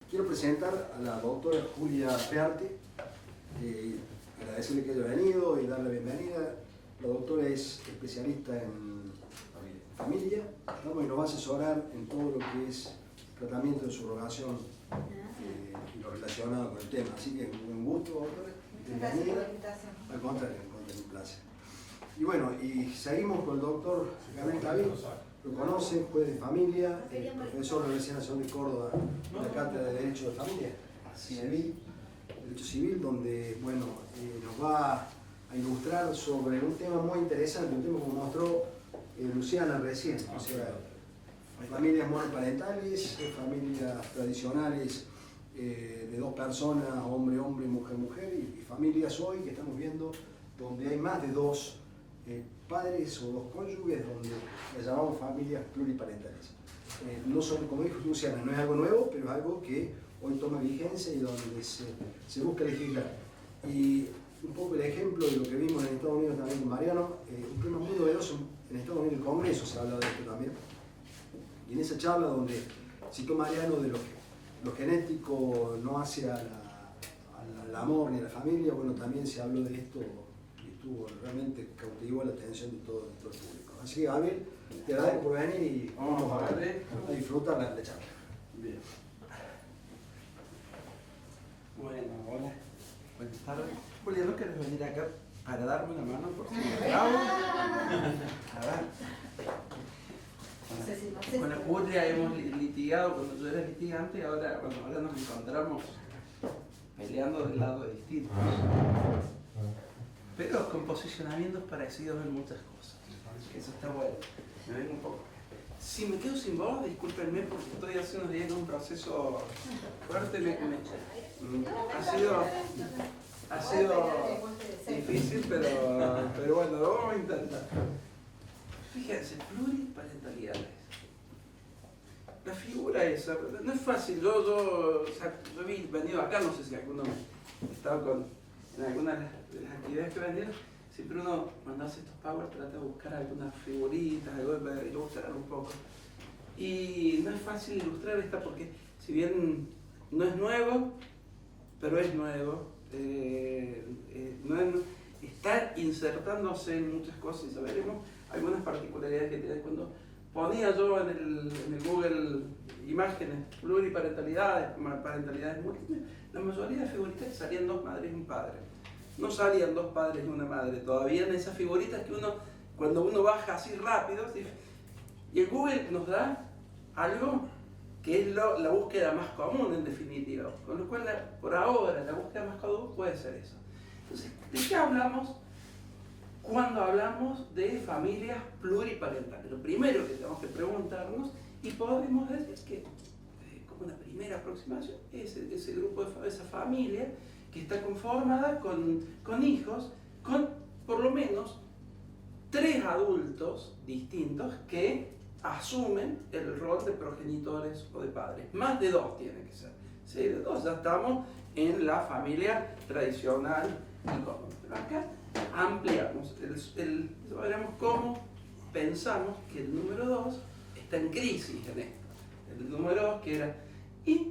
Quiero presentar a la doctora Julia Pearte, agradecerle que haya venido y darle la bienvenida. La doctora es especialista en familia, y nos va a asesorar en todo lo que es tratamiento de subrogación y lo relacionado con el tema. Así que un gusto, doctora. Bienvenida. Al contrario, un placer. Y bueno, y seguimos con el doctor Gabriel David. Lo conocen, juez de familia, profesor de la Universidad Nacional de Córdoba, en la Cátedra de Derecho de Familia, Derecho Civil, donde bueno, nos va a ilustrar sobre un tema muy interesante, un tema como mostró Luciana recién, o sea, familias monoparentales, familias tradicionales de dos personas, hombre, hombre, mujer, mujer, y familias hoy que estamos viendo donde hay más de dos padres o dos cónyuges, donde las llamamos familias pluriparentales. No son, como dijo Luciana, no es algo nuevo, pero es algo que hoy toma vigencia y donde se busca legislar. Y un poco el ejemplo de lo que vimos en Estados Unidos también con Mariano, un tema muy novedoso en Estados Unidos, el Congreso se habla de esto también. Y en esa charla donde citó Mariano de lo genético no hace al amor ni a la familia, bueno, también se habló de esto. Realmente cautivó la atención de todo el público. Así que, Gabriel, te agradezco por venir y vamos a disfrutar la charla. Bien. Bueno, hola. Buenas tardes. Julia, ¿no querés venir acá para darme una mano por si me grabo? A ver. Con la Julia hemos litigado cuando yo era litigante y ahora nos encontramos peleando de lados distintos. Pero con posicionamientos parecidos en muchas cosas. Eso está bueno. Me vengo un poco. Si me quedo sin voz, discúlpenme porque estoy hace unos días en un proceso fuerte. Ha sido difícil, pero bueno, lo vamos a intentar. Fíjense, pluriparentalidades. La figura esa, no es fácil. Yo he venido acá, no sé si alguno ha estado en algunas de las actividades que he vendido, siempre uno cuando hace estos powers trata de buscar algunas figuritas, algo para ilustrar un poco. Y no es fácil ilustrar esta porque si bien no es nuevo, pero es nuevo, está insertándose en muchas cosas y ya veremos algunas particularidades que tiene. Cuando ponía yo en el Google imágenes, pluriparentalidades, parentalidades múltiples, la mayoría de figuritas salían dos madres y un padre. No salían dos padres y una madre. Todavía en esas figuritas que cuando uno baja así rápido, y el Google nos da algo que es la búsqueda más común en definitiva. Con lo cual, por ahora, la búsqueda más común puede ser eso. Entonces, ¿de qué hablamos cuando hablamos de familias pluriparentales? Lo primero que tenemos que preguntarnos, y podemos decir que, como una primera aproximación, ese grupo, esa familia que está conformada con hijos, con por lo menos 3 adultos distintos que asumen el rol de progenitores o de padres. Más de 2 tiene que ser. Si hay de 2 ya estamos en la familia tradicional y común. Pero acá ampliamos, veremos cómo pensamos que el número 2 está en crisis en esto. El número 2 que era...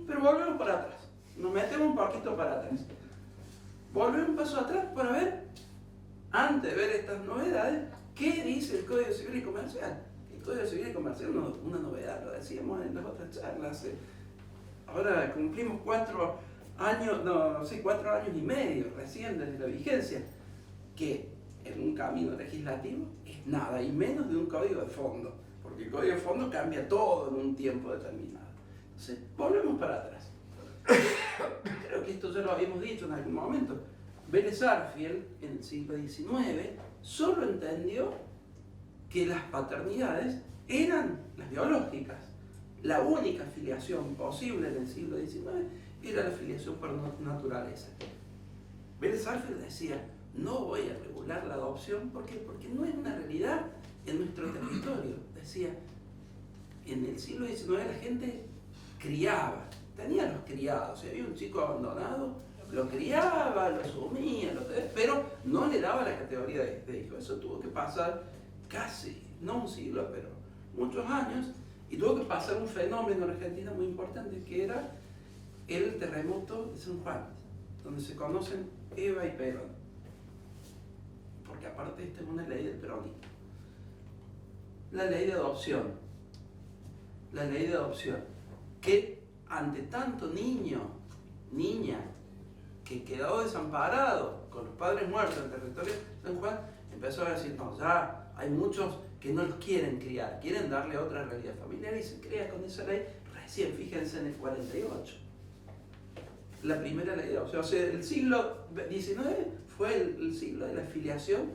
pero volvemos para atrás, nos metemos un poquito para atrás. Volvemos un paso atrás para ver, antes de ver estas novedades, qué dice el Código Civil y Comercial. El Código Civil y Comercial no es una novedad, lo decíamos en las otras charlas. Ahora cumplimos 4 años y medio recién desde la vigencia, que en un camino legislativo es nada y menos de un código de fondo, porque el código de fondo cambia todo en un tiempo determinado. Entonces, volvemos para atrás. Creo que esto ya lo habíamos dicho en algún momento. Vélez Sarsfield, en el siglo XIX, solo entendió que las paternidades eran las biológicas. La única filiación posible en el siglo XIX era la filiación por naturaleza. Vélez Sarsfield decía, no voy a regular la adopción, ¿por qué? Porque no es una realidad en nuestro territorio. Decía, en el siglo XIX la gente criaba, tenía los criados, si había un chico abandonado, lo criaba, lo asumía, pero no le daba la categoría de hijo. Eso tuvo que pasar casi, no un siglo, pero muchos años, y tuvo que pasar un fenómeno en Argentina muy importante, que era el terremoto de San Juan, donde se conocen Eva y Perón. Porque aparte esta es una ley del peronismo. La ley de adopción. La ley de adopción. Que ante tanto niño, niña, que quedó desamparado con los padres muertos en el territorio de San Juan, empezó a decir, no, ya hay muchos que no los quieren criar, quieren darle otra realidad familiar y se crea con esa ley recién, fíjense, en el 48. La primera ley de adopción. O sea, el siglo XIX fue el siglo de la filiación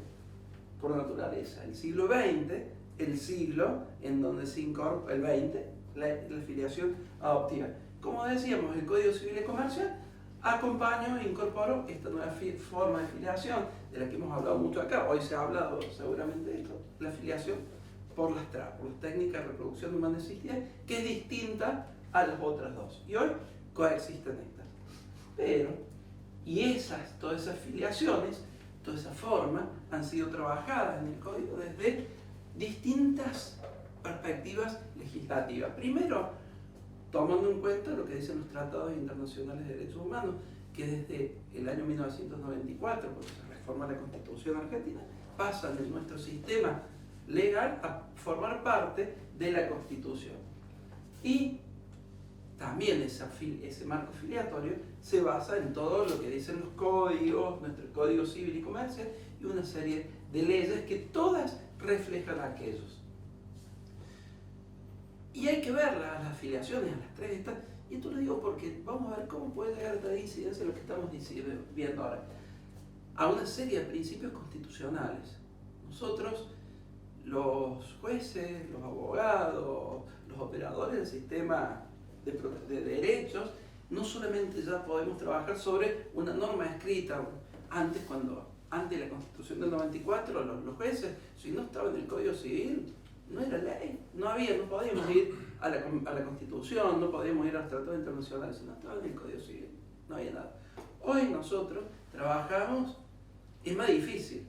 por naturaleza. El siglo XX, el siglo en donde se incorpora, el XX, la filiación adoptiva. Como decíamos, el Código Civil y Comercial acompañó e incorporó esta nueva forma de filiación, de la que hemos hablado mucho acá. Hoy se ha hablado seguramente de esto, la filiación por las TRA, por las técnicas de reproducción humana asistida, que es distinta a las otras dos. Y hoy coexisten estas. Pero, todas esas filiaciones, toda esa forma, han sido trabajadas en el Código desde distintas perspectivas legislativas. Primero, tomando en cuenta lo que dicen los tratados internacionales de derechos humanos, que desde el año 1994, cuando se reforma la Constitución argentina, pasan en nuestro sistema legal a formar parte de la Constitución. Y también ese marco filiatorio se basa en todo lo que dicen los códigos, nuestro Código Civil y Comercial, y una serie de leyes que todas reflejan aquellos. Y hay que ver las afiliaciones a las tres estas, y esto lo digo porque vamos a ver cómo puede llegar esta incidencia lo que estamos viendo ahora, a una serie de principios constitucionales. Nosotros, los jueces, los abogados, los operadores del sistema de derechos, no solamente ya podemos trabajar sobre una norma escrita, antes de la Constitución del 94, los jueces, si no estaba en el Código Civil, no era ley, no podíamos ir a la Constitución, no podíamos ir a los tratados internacionales, si no estaba en el Código Civil, no había nada. Hoy nosotros trabajamos, es más difícil,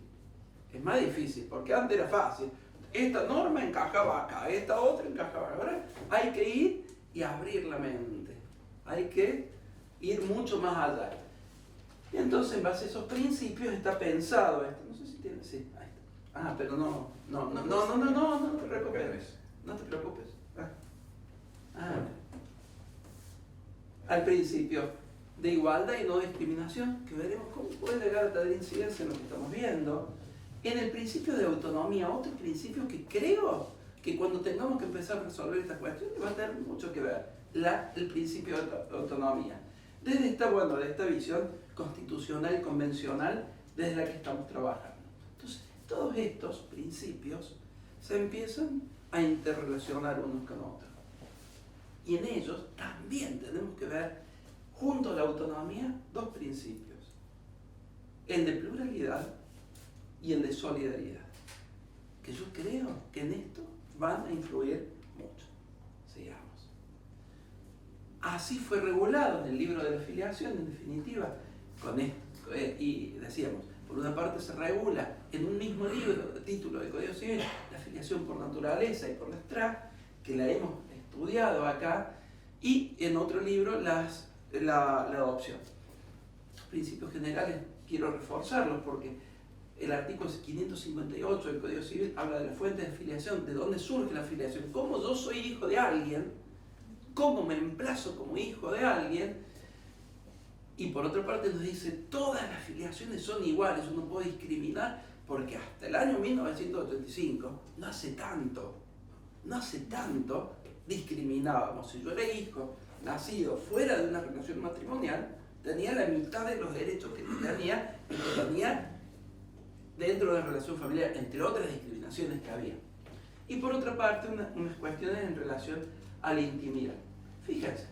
porque antes era fácil, esta norma encajaba acá, esta otra encajaba acá. Ahora hay que ir y abrir la mente, hay que ir mucho más allá. Y entonces en base a esos principios está pensado esto, no sé si tiene, sí, ahí está. Ah, pero no te preocupes. No te preocupes. Al principio de igualdad y no discriminación, que veremos cómo puede llegar a tener incidencia en lo que estamos viendo. En el principio de autonomía, otro principio que creo que cuando tengamos que empezar a resolver estas cuestiones va a tener mucho que ver, el principio de autonomía. Desde esta visión constitucional y convencional desde la que estamos trabajando. Entonces, todos estos principios se empiezan a interrelacionar unos con otros. Y en ellos también tenemos que ver, junto a la autonomía, dos principios. El de pluralidad y el de solidaridad. Que yo creo que en esto van a influir mucho. Sigamos. Así fue regulado en el libro de la filiación, en definitiva, y decíamos, por una parte se regula en un mismo libro, título de Código Civil, la filiación por naturaleza y por las TRA, que la hemos estudiado acá, y en otro libro la adopción. Los principios generales quiero reforzarlos porque el artículo 558 del Código Civil habla de las fuentes de filiación, de dónde surge la filiación, cómo yo soy hijo de alguien, cómo me emplazo como hijo de alguien, y por otra parte nos dice todas las filiaciones son iguales, uno puede discriminar, porque hasta el año 1985, no hace tanto, discriminábamos. Si yo era hijo nacido fuera de una relación matrimonial, tenía la mitad de los derechos que tenía dentro de la relación familiar, entre otras discriminaciones que había. Y por otra parte, unas cuestiones en relación a la intimidad. Fíjense,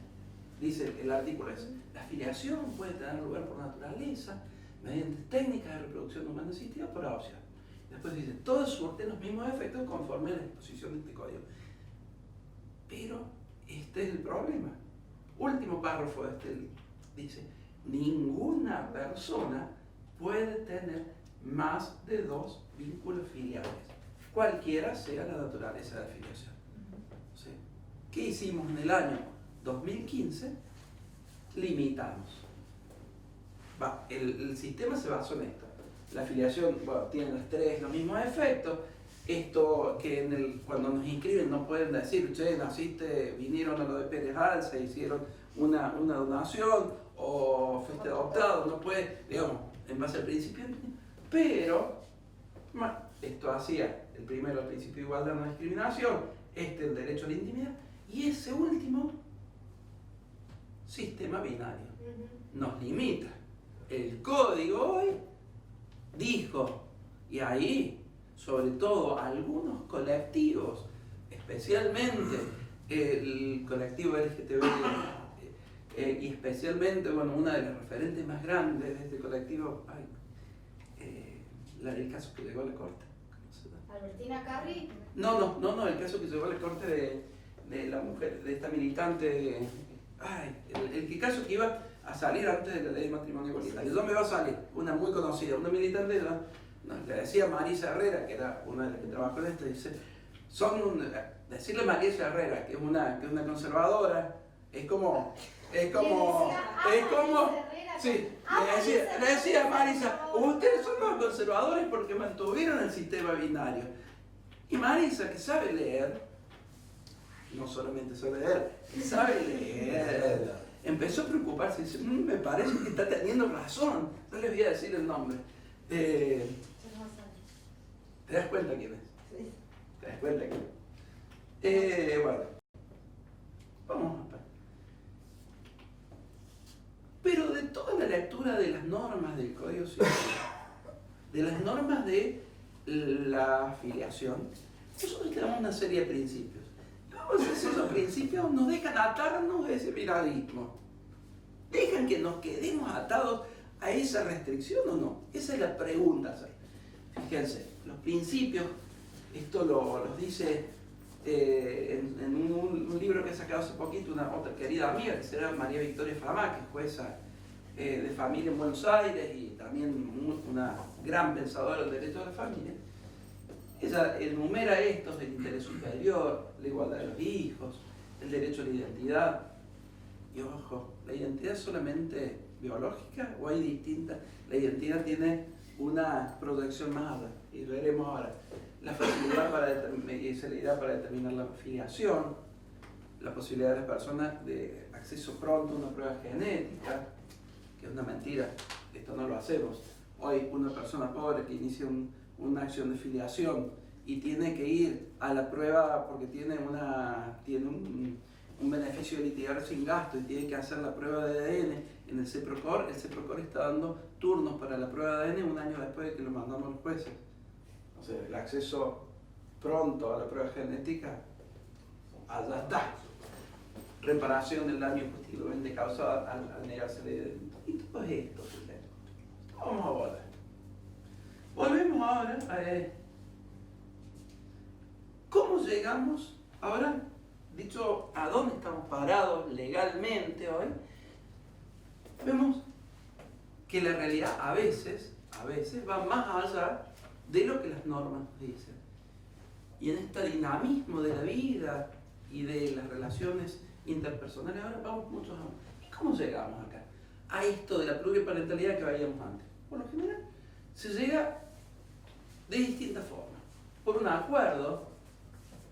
dice el artículo ese, la filiación puede tener lugar por naturaleza, mediante técnicas de reproducción humana asistida por adopción. Después dice, todos surten los mismos efectos conforme a la disposición de este código. Pero este es el problema. Último párrafo de este dice, ninguna persona puede tener más de 2 vínculos filiales, cualquiera sea la naturaleza de la filiación. ¿Sí? ¿Qué hicimos en el año 2015? limitamos. El sistema se basó en esto. La afiliación, bueno, tiene los mismos efectos. Esto que cuando nos inscriben no pueden decir, che, naciste, vinieron a lo de Pérez Alza, hicieron una donación o fuiste adoptado, no puede, digamos, en base al principio. Pero esto hacía el primero, el principio de igualdad, no discriminación, el derecho a la intimidad, y ese último, sistema binario, nos limita. El código hoy dijo, y ahí, sobre todo, algunos colectivos, especialmente el colectivo LGTB, y especialmente, bueno, una de las referentes más grandes de este colectivo, el caso que llegó a la corte. ¿Albertina Carri? No, el caso que llegó a la corte de la mujer, de esta militante, el caso que iba a salir antes de la ley de matrimonio igualitario. ¿Dónde va a salir? Una muy conocida, una militante, le decía Marisa Herrera, que era una de las que trabajó en esto, dice, decirle a Marisa Herrera, que es una conservadora, sí, le decía a Marisa, ustedes son los conservadores porque mantuvieron el sistema binario. Y Marisa, que sabe leer, no solamente sabe leer, que sabe leer, empezó a preocuparse y dice, me parece que está teniendo razón, no les voy a decir el nombre. ¿Te das cuenta quién es? Sí. ¿Te das cuenta quién es? Bueno, vamos a ver. Pero de toda la lectura de las normas del Código Civil, de las normas de la afiliación, nosotros tenemos una serie de principios. Y vamos a decir, esos principios nos dejan atarnos a ese piradismo. ¿Dejan que nos quedemos atados a esa restricción o no? Esa es la pregunta. Fíjense, los principios, esto los dice en un libro que he sacado hace poquito una otra querida amiga, que será María Victoria Flamá, que es jueza de familia en Buenos Aires y también una gran pensadora del derecho a la familia. Ella enumera estos: el interés superior, la igualdad de los hijos, el derecho a la identidad. Y ojo, ¿la identidad es solamente biológica o hay distintas? La identidad tiene una proyección más allá, y veremos ahora. La facilidad y celeridad para determinar la filiación, la posibilidad de las personas de acceso pronto a una prueba genética, que es una mentira, esto no lo hacemos. Hoy una persona pobre que inicia una acción de filiación y tiene que ir a la prueba porque tiene un beneficio de litigar sin gasto y tiene que hacer la prueba de ADN en el CEPROCOR está dando turnos para la prueba de ADN un año después de que lo mandamos a los jueces. O sea, el acceso pronto a la prueba genética, allá está. Reparación del daño posteriormente causado al negarse la identidad. Y todo esto, vamos a volver. Volvemos ahora a cómo llegamos, ahora, dicho a dónde estamos parados legalmente hoy, vemos que la realidad a veces va más allá de lo que las normas dicen. Y en este dinamismo de la vida y de las relaciones interpersonales, ahora vamos muchos años. ¿Y cómo llegamos acá? A esto de la pluriparentalidad que veíamos antes. Por lo general, se llega de distintas formas. Por un acuerdo,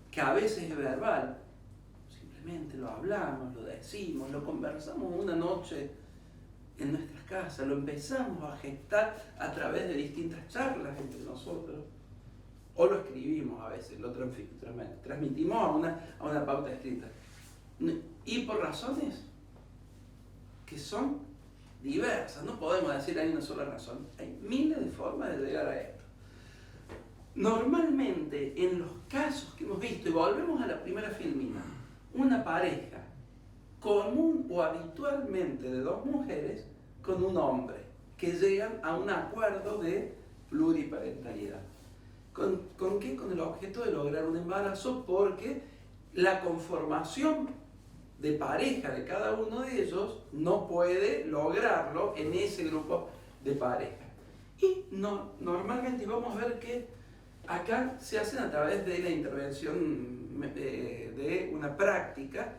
que a veces es verbal, simplemente lo hablamos, lo decimos, lo conversamos una noche en nuestras casas, lo empezamos a gestar a través de distintas charlas entre nosotros, o lo escribimos a veces, lo transmitimos a una pauta escrita. Y por razones que son diversas, no podemos decir hay una sola razón, hay miles de formas de llegar a esto. Normalmente, en los casos que hemos visto, y volvemos a la primera filmina, una pareja común o habitualmente de dos mujeres con un hombre que llegan a un acuerdo de pluriparentalidad. ¿Con qué? Con el objeto de lograr un embarazo, porque la conformación de pareja de cada uno de ellos no puede lograrlo en ese grupo de pareja. Y normalmente vamos a ver que acá se hacen a través de la intervención de una práctica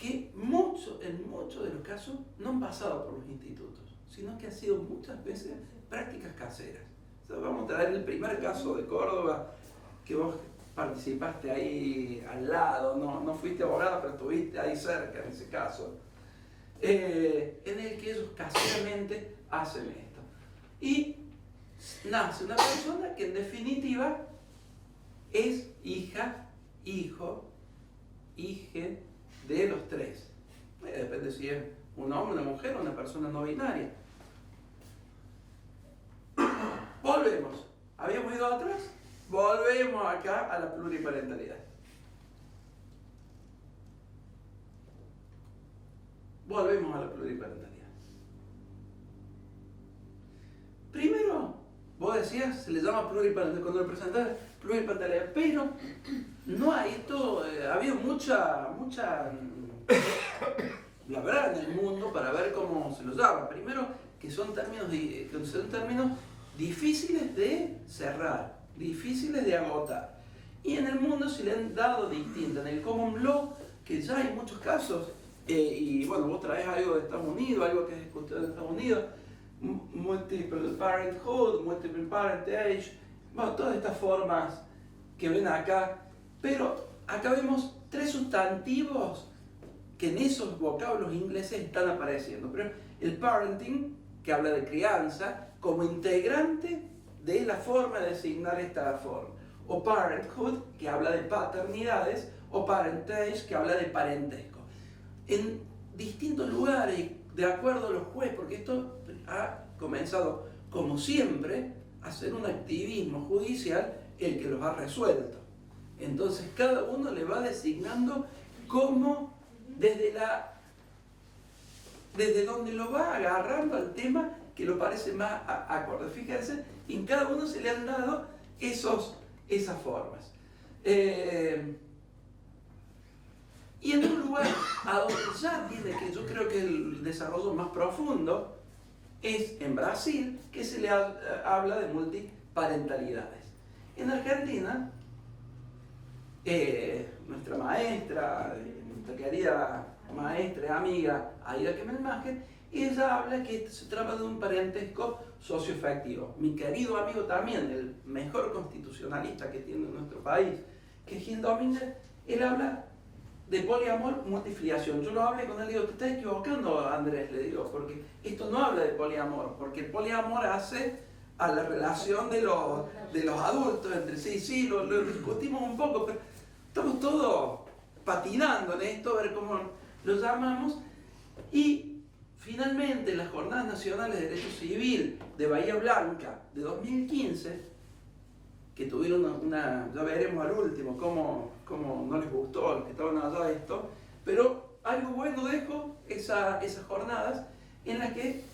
que en muchos de los casos no han pasado por los institutos, sino que han sido muchas veces prácticas caseras. O sea, vamos a traer el primer caso de Córdoba, que vos participaste ahí al lado, no fuiste abogada, pero estuviste ahí cerca en ese caso, en el que ellos caseramente hacen esto. Y nace una persona que en definitiva es hija, hijo, hije de los tres. Depende si es un hombre, una mujer o una persona no binaria. Volvemos. ¿Habíamos ido atrás? Volvemos acá a la pluriparentalidad. Volvemos a la pluriparentalidad. Primero, vos decías, se le llama pluriparentalidad, cuando lo presentás, pluriparentalidad, pero no hay esto, ha habido mucha la verdad en el mundo para ver cómo se lo llama. Primero, que son términos difíciles de cerrar, difíciles de agotar. Y en el mundo se le han dado distintas. En el common law, que ya hay muchos casos, y bueno, vos traes algo de Estados Unidos, algo que es discutido en Estados Unidos, multiple parenthood, multiple parentage, bueno, todas estas formas que ven acá, pero acá vemos tres sustantivos que en esos vocablos ingleses están apareciendo. Pero el parenting, que habla de crianza, como integrante de la forma de designar esta forma. O parenthood, que habla de paternidades, o parentage, que habla de parentesco. En distintos lugares, de acuerdo a los jueces, porque esto ha comenzado, como siempre, a ser un activismo judicial el que los ha resuelto. Entonces cada uno le va designando como desde donde lo va agarrando al tema que lo parece más acorde. Fíjense, en cada uno se le han dado esas formas. Y en un lugar a donde ya tiene que, yo creo que el desarrollo más profundo es en Brasil, que se le habla de multiparentalidades. En Argentina, nuestra maestra, nuestra querida maestra y amiga Aida Kemelmacher, ella habla que se trata de un parentesco socioafectivo. Mi querido amigo también, el mejor constitucionalista que tiene nuestro país, que es Gil Domínguez, él habla de poliamor, multifiliación. Yo lo hablé con él y digo, te estás equivocando, Andrés, le digo, porque esto no habla de poliamor, porque el poliamor hace a la relación de los adultos entre sí, lo discutimos un poco, pero estamos todos patinando en esto, a ver cómo lo llamamos. Y finalmente, las Jornadas Nacionales de Derecho Civil de Bahía Blanca de 2015, que tuvieron ya veremos al último cómo no les gustó a los que estaban allá esto, pero algo bueno dejó esas jornadas en las que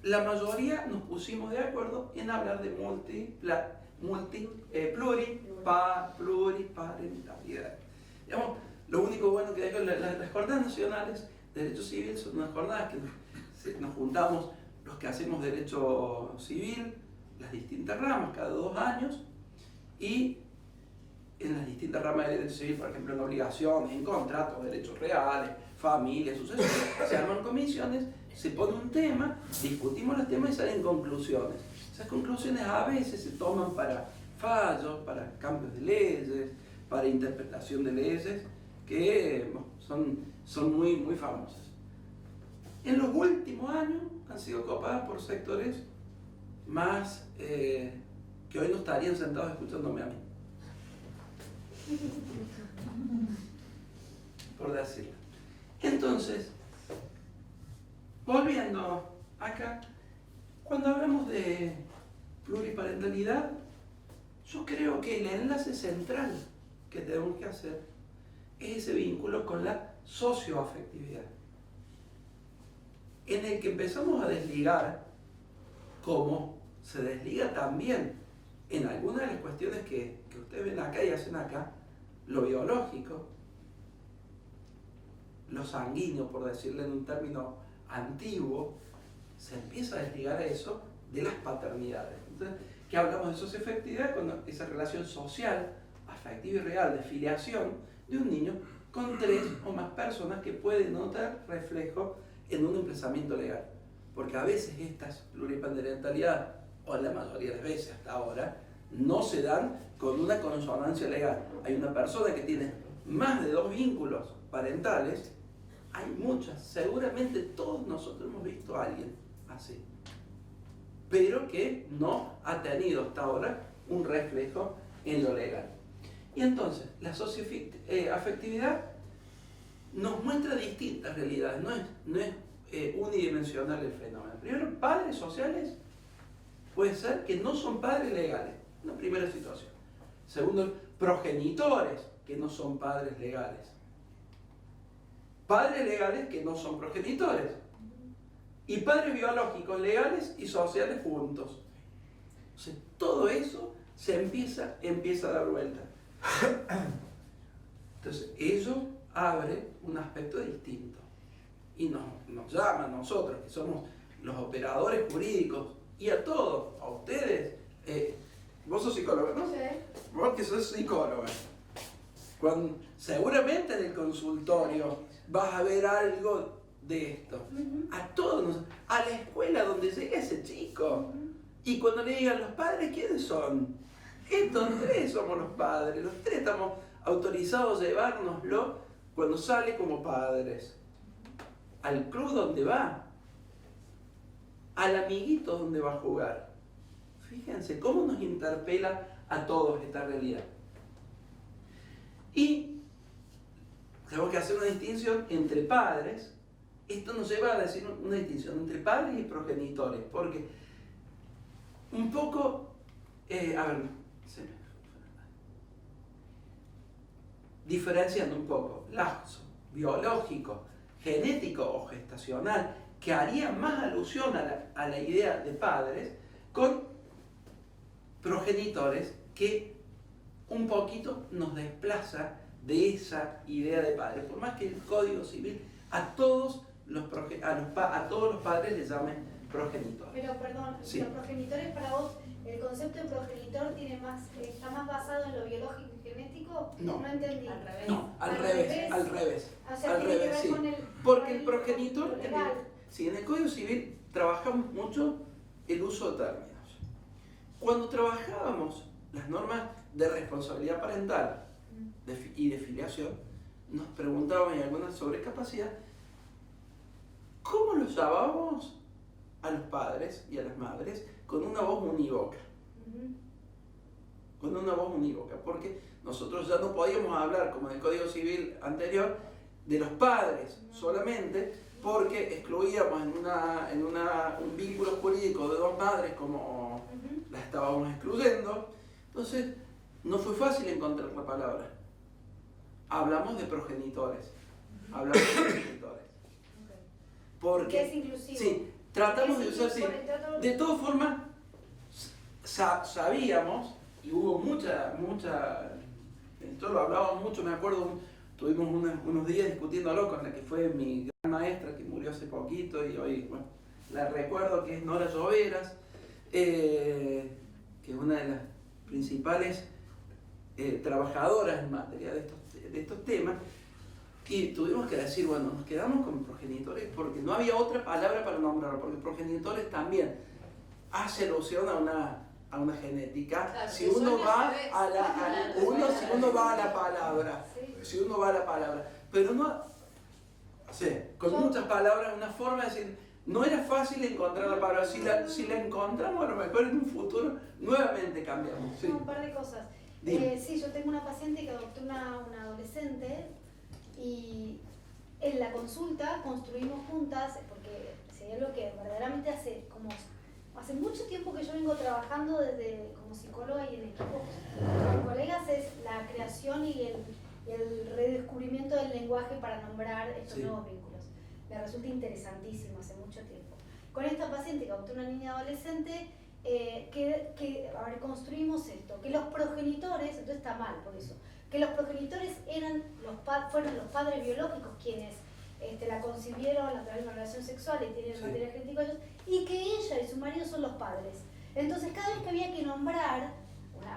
la mayoría nos pusimos de acuerdo en hablar de pluriparentalidad. Digamos, lo único bueno que dejó las Jornadas Nacionales de Derecho Civil son unas jornadas que nos juntamos los que hacemos derecho civil, las distintas ramas, cada 2 años, y en las distintas ramas de derecho civil, por ejemplo, en obligaciones, en contratos, derechos reales, familias, sucesos, se arman comisiones, se pone un tema, discutimos los temas y salen conclusiones. Esas conclusiones a veces se toman para fallos, para cambios de leyes, para interpretación de leyes, que son muy, muy famosas. En los últimos años han sido copadas por sectores más que hoy no estarían sentados escuchándome a mí, por decirlo. Entonces, volviendo acá, cuando hablamos de pluriparentalidad, yo creo que el enlace central que tenemos que hacer es ese vínculo con la socioafectividad, en el que empezamos a desligar, como se desliga también en algunas de las cuestiones que ustedes ven acá y hacen acá, lo biológico, lo sanguíneo, por decirlo en un término antiguo, se empieza a desligar a eso de las paternidades. Entonces, ¿qué hablamos de socioafectividad? Cuando esa relación social, afectiva y real de filiación de un niño con 3 o más personas que pueden notar reflejo en un emplazamiento legal. Porque a veces estas pluriparentalidades, o la mayoría de las veces hasta ahora, no se dan con una consonancia legal. Hay una persona que tiene más de 2 vínculos parentales, hay muchas, seguramente todos nosotros hemos visto a alguien así, pero que no ha tenido hasta ahora un reflejo en lo legal. Y entonces, la socioafectividad nos muestra distintas realidades, no es unidimensional el fenómeno. Primero, padres sociales puede ser que no son padres legales, una primera situación. Segundo, progenitores que no son padres legales. Padres legales que no son progenitores. Y padres biológicos legales y sociales juntos. O sea, todo eso se empieza a dar vuelta. Entonces, ello abre un aspecto distinto. Y nos llama a nosotros, que somos los operadores jurídicos, y a todos, a ustedes. Vos sos psicóloga, ¿no? Sí. Vos que sos psicóloga. Seguramente en el consultorio vas a ver algo de esto. A todos, a la escuela donde llega ese chico. Y cuando le digan los padres, ¿quiénes son? Estos 3 somos los padres. Los 3 estamos autorizados a llevárnoslo cuando sale como padres. Al club donde va. Al amiguito donde va a jugar. Fíjense cómo nos interpela a todos esta realidad. Y tenemos que hacer una distinción entre padres. Esto nos lleva a decir una distinción entre padres y progenitores, porque un poco, diferenciando un poco, lazo biológico, genético o gestacional, que haría más alusión a la idea de padres, con progenitores que un poquito nos desplaza de esa idea de padres. Por más que el Código Civil a todos los padres les llame progenitores. Pero perdón, Sí. Los progenitores para vos, el concepto de progenitor está más basado en lo biológico y genético. No. Entendí. Al revés. No, al revés. O sea, Al tiene que revés, ver sí. con el, Porque con el progenitor, lo legal. en el Código Civil trabajamos mucho el uso de términos. Cuando trabajábamos las normas de responsabilidad parental y de filiación, nos preguntaban y algunas sobre capacidad, ¿cómo los llamábamos a los padres y a las madres con una voz unívoca? Con una voz unívoca, porque nosotros ya no podíamos hablar, como en el Código Civil anterior, de los padres solamente, porque excluíamos en un vínculo jurídico de 2 madres como las estábamos excluyendo. Entonces, no fue fácil encontrar la palabra. Hablamos de progenitores. Porque, Que es inclusivo. sí, tratamos de Es usar, sí. inclusivo, De todas formas, sabíamos, y hubo mucha, esto lo hablábamos mucho, me acuerdo, tuvimos unos días discutiéndolo con la que fue mi gran maestra, que murió hace poquito, y hoy, bueno, la recuerdo, que es Nora Lloveras, que es una de las principales trabajadoras en materia de estos temas, y tuvimos que decir, bueno, nos quedamos con progenitores porque no había otra palabra para nombrarlo, porque progenitores también hace alusión a una genética. Claro, Si uno va a Sí. la palabra, pero no, con muchas palabras, una forma de decir, no era fácil encontrar la palabra. Si la encontramos, a lo mejor en un futuro nuevamente cambiamos. Sí. No, un par de cosas. Sí, yo tengo una paciente que adoptó una adolescente y en la consulta construimos juntas, porque sería lo que verdaderamente hace mucho tiempo que yo vengo trabajando como psicóloga y en equipo con colegas, es la creación y el redescubrimiento del lenguaje para nombrar estos nuevos vínculos. Me resulta interesantísimo hace mucho tiempo. Con esta paciente que adoptó una niña adolescente, construimos esto, que los progenitores, entonces está mal por eso, que los progenitores fueron los padres biológicos quienes la concibieron a través de una relación sexual y tienen el material genético de ellos, y que ella y su marido son los padres. Entonces cada vez que había que nombrar,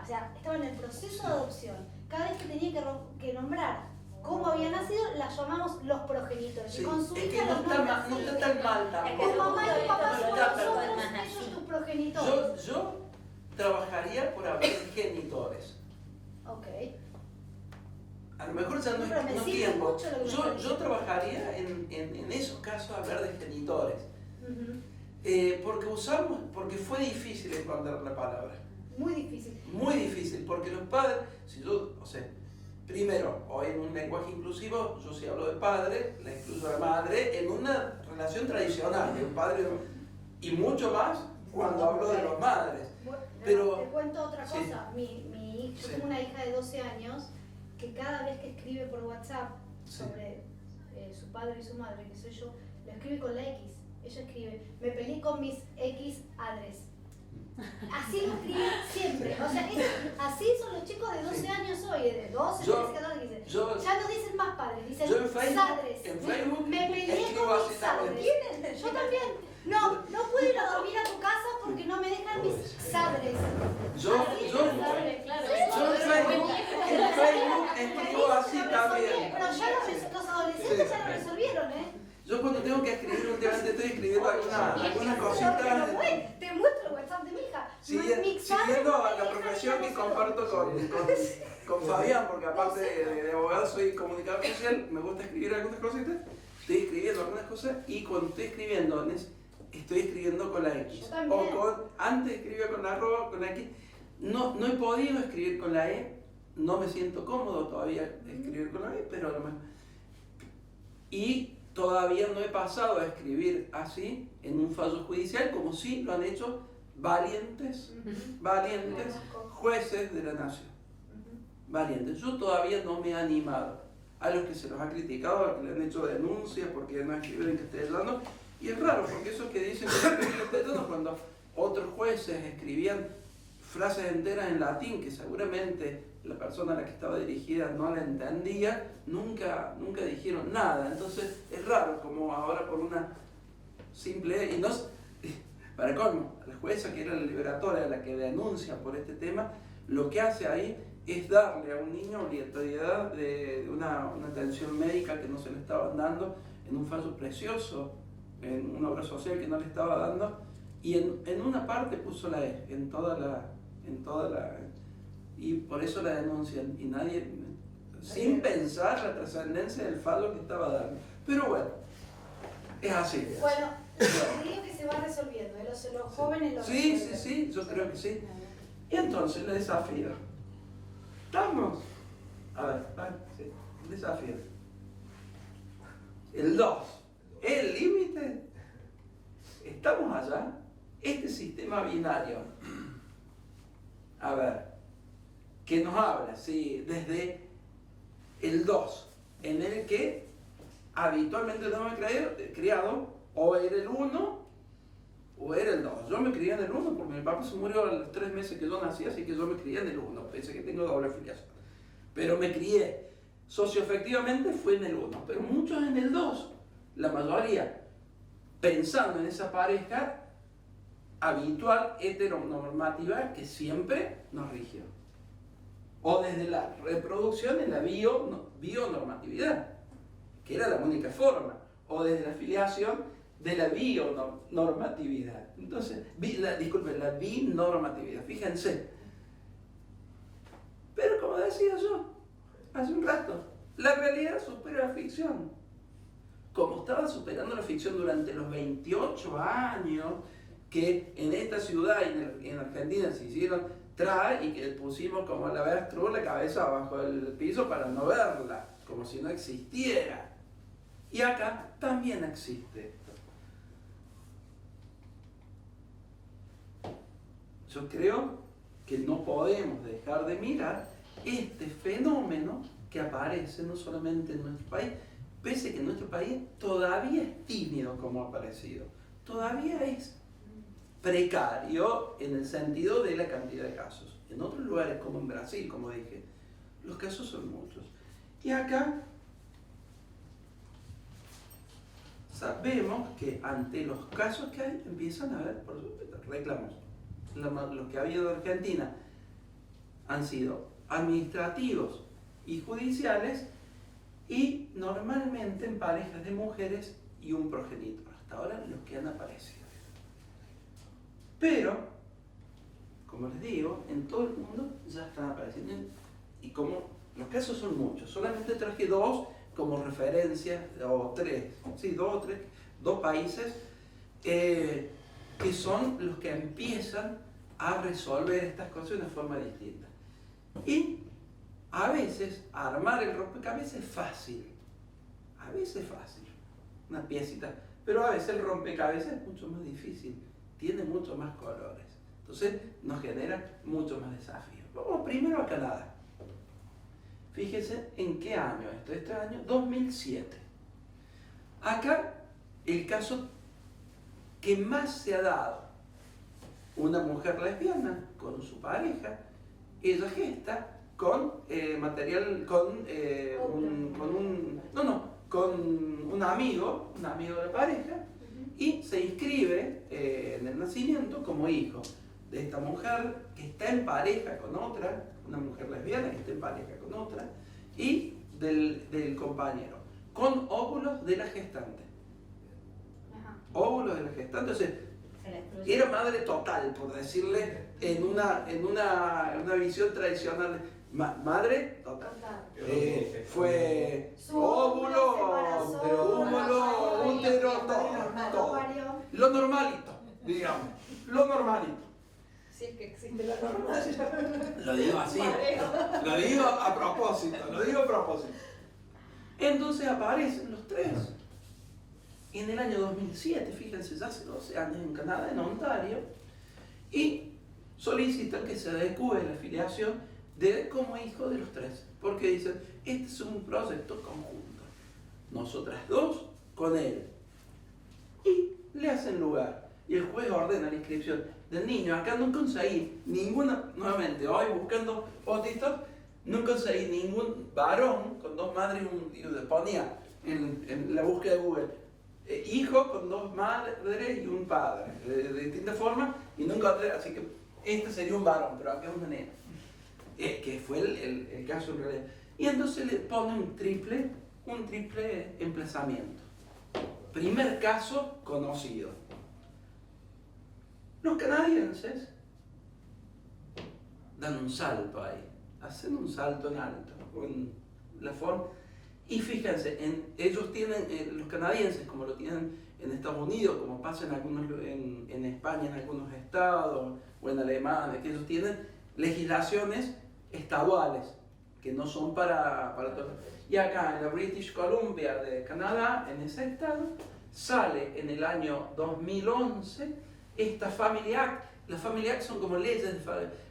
estaba en el proceso de adopción, cada vez que tenía que nombrar cómo había nacido, la llamamos los progenitores. Sí, Y con su es que hija no los está, nombra no así. está tan mal tampoco. Tu mamá y tu papá son nosotros, más ellos así. tus progenitores. Yo trabajaría por haber genitores. Ok. A lo mejor ya no Pero me es sirve tiempo. mucho lo que me estás Yo diciendo. trabajaría en esos casos hablar de genitores. Ujú. Porque fue difícil encontrar la palabra. Muy difícil. Muy difícil, porque los padres, si yo, o sea, primero, hoy en un lenguaje inclusivo, yo sí hablo de padre, la incluso de madre, en una relación tradicional de un padre y mucho más cuando hablo de las madres. Bueno, Pero- te cuento otra sí. cosa. Yo Sí. tengo una hija de 12 años que cada vez que escribe por WhatsApp Sí. sobre su padre y su madre, que soy yo, lo escribe con la X. Ella escribe, me peleé con mis X adres. Así lo escribe siempre. O sea, así son los chicos de 12 Sí. años hoy, de 12, Yo- 13, 14, 15. yo- Ya no dicen más padres, dicen Yo en Facebook, sadres. en Facebook Me peleé escribo con así mis también. sadres. Yo también. No puedo ir a dormir a tu casa porque no me dejan mis sadres. Yo Así es, Claro, claro. Yo en Facebook escribo así también. Pero ya los adolescentes ya lo resolvieron, ¿eh? Yo cuando tengo que escribir, últimamente estoy escribiendo algunas Pero cositas. bueno, te muestro el WhatsApp de mi hija. Siguiendo la profesión que comparto con Fabián, porque aparte de abogado soy comunicador social, me gusta escribir algunas cositas, estoy escribiendo algunas cosas y cuando estoy escribiendo, estoy escribiendo con la X. Yo también. Antes escribía con la arroba, con la X. No he podido escribir con la E, no me siento cómodo todavía escribir con la E, pero a lo mejor. Y todavía no he pasado a escribir así en un fallo judicial, como sí lo han hecho valientes jueces de la nación. Valientes. Yo todavía no me he animado. A los que se los ha criticado, a los que le han hecho denuncias porque no escriben en castellano. Y es raro, porque eso que dicen que escriben en castellano, cuando otros jueces escribían frases enteras en latín que seguramente la persona a la que estaba dirigida no la entendía, nunca dijeron nada. Entonces es raro como ahora por una simple... Y no, para colmo, la jueza que era la liberatoria, la que denuncia por este tema, lo que hace ahí es darle a un niño obligatoriedad de una atención médica que no se le estaban dando, en un fallo precioso, en una obra social que no le estaba dando, y en una parte puso la E, en toda la y por eso la denuncian, y nadie, sin pensar la trascendencia del fallo que estaba dando. Pero bueno, es así. Bueno, te digo que se va resolviendo, ¿eh? Los jóvenes lo resuelven. Sí, yo creo que sí. Y entonces el desafío. ¿Estamos? A ver, sí, el desafío. El 2. El límite. Estamos allá. Este sistema binario. A ver, que nos habla, sí, desde el 2, en el que habitualmente no me he criado, o era el 1 o era el 2. Yo me crié en el 1 porque mi papá se murió a los 3 meses que yo nací, así que yo me crié en el 1, pensé que tengo doble filiación. Pero me crié, socioafectivamente fue en el 1, pero muchos en el 2, la mayoría, pensando en esa pareja habitual, heteronormativa, que siempre nos rigió. O desde la reproducción en la bionormatividad, que era la única forma, o desde la filiación de la bionormatividad. Entonces, la binormatividad, fíjense. Pero como decía yo hace un rato, la realidad supera la ficción. Como estaba superando la ficción durante los 28 años que en esta ciudad y en Argentina se hicieron y que pusimos como la avestruz la cabeza abajo del piso para no verla, como si no existiera. Y acá también existe esto. Yo creo que no podemos dejar de mirar este fenómeno que aparece no solamente en nuestro país, pese a que en nuestro país todavía es tímido como ha aparecido, todavía es precario en el sentido de la cantidad de casos. En otros lugares, como en Brasil, como dije, los casos son muchos. Y acá sabemos que ante los casos que hay, empiezan a haber, por supuesto, reclamos. Los que ha habido en Argentina han sido administrativos y judiciales, y normalmente en parejas de mujeres y un progenitor. Hasta ahora los que han aparecido. Pero, como les digo, en todo el mundo ya están apareciendo. Y como los casos son muchos, solamente traje 2 como referencia, o 3, sí, 2 o 3, 2 países que son los que empiezan a resolver estas cosas de una forma distinta. Y a veces armar el rompecabezas es fácil, a veces es fácil, una piecita, pero a veces el rompecabezas es mucho más difícil, tiene muchos más colores, entonces nos genera mucho más desafíos. Vamos primero a Canadá. Fíjense en qué año esto, este año 2007. Acá el caso que más se ha dado, una mujer lesbiana con su pareja, ella gesta con material, con un amigo de la pareja, y se inscribe en el nacimiento como hijo de esta mujer que está en pareja con otra, una mujer lesbiana que está en pareja con otra, y del compañero, con óvulos de la gestante. Óvulos de la gestante, o sea, era madre total, por decirle, en una visión tradicional, madre total. Fue óvulo, útero, todo. Lo normalito, digamos, lo normalito. Si es que existe la normalidad. Lo digo así, lo digo a propósito. Entonces aparecen los 3. Y en el año 2007, fíjense, ya hace 12 años en Canadá, en Ontario, y solicitan que se adecue la afiliación como hijo de los 3, porque dicen, este es un proyecto conjunto, nosotras 2 con él, y le hacen lugar, y el juez ordena la inscripción del niño. Acá no conseguí ninguna, nuevamente, hoy buscando fotitos, no conseguí ningún varón con 2 madres, y ponía en la búsqueda de Google, hijo con 2 madres y un padre, de distintas formas, y no encontré, así que este sería un varón, pero acá es una nena, que fue el caso en realidad. Y entonces le pone un triple emplazamiento. Primer caso conocido. Los canadienses dan un salto ahí, hacen un salto en alto, en la forma. Y fíjense, ellos tienen, los canadienses, como lo tienen en Estados Unidos, como pasa en España, en algunos estados, o en Alemania, que ellos tienen legislaciones estaduales, que no son para todos. Y acá en la British Columbia de Canadá, en ese estado, sale en el año 2011 esta Family Act. Las Family Act son como leyes,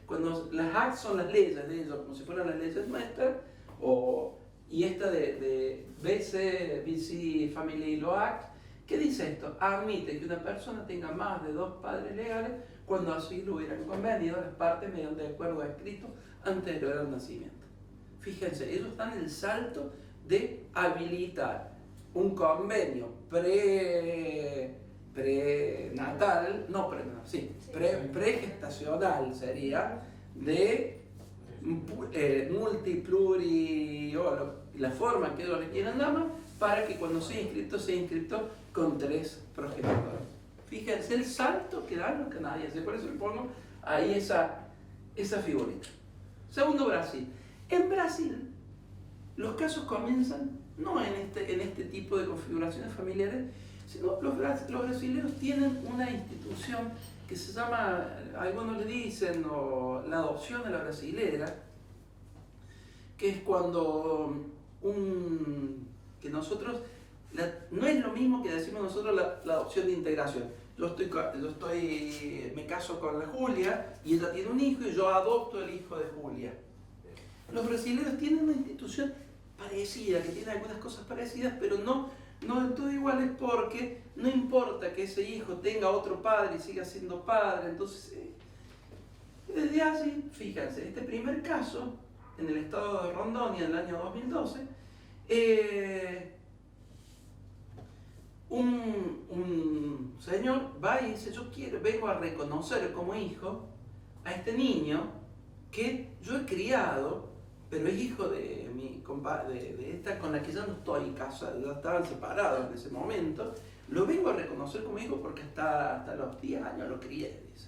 cuando las Acts son las leyes de ellos, como si fueran las leyes nuestras, y esta de BC Family Law Act, ¿qué dice esto? Admite que una persona tenga más de 2 padres legales cuando así lo hubieran convenido las partes mediante acuerdo escrito anterior al nacimiento. Fíjense, ellos dan el salto de habilitar un convenio pregestacional sería, de la forma que ellos le quieran llamar, para que cuando sea inscrito con 3 progenitores. Fíjense el salto que dan los canadienses, por eso le pongo ahí esa figurita. Segundo, Brasil. En Brasil, los casos comienzan no en este tipo de configuraciones familiares, sino los brasileños tienen una institución que se llama, algunos le dicen, la adopción a la brasilera, que es cuando que nosotros, no es lo mismo que decimos nosotros la adopción de integración. Me caso con la Julia y ella tiene un hijo y yo adopto el hijo de Julia. Los brasileños tienen una institución parecida, que tiene algunas cosas parecidas, pero no del todo iguales, porque no importa que ese hijo tenga otro padre y siga siendo padre. Entonces, desde allí, fíjense, este primer caso, en el estado de Rondônia, en el año 2012, un señor va y dice, vengo a reconocer como hijo a este niño que yo he criado, pero es hijo de mi compadre, de esta con la que ya no estoy casado, ya estaban separados en ese momento. Lo vengo a reconocer como hijo porque hasta los 10 años lo crié, dice.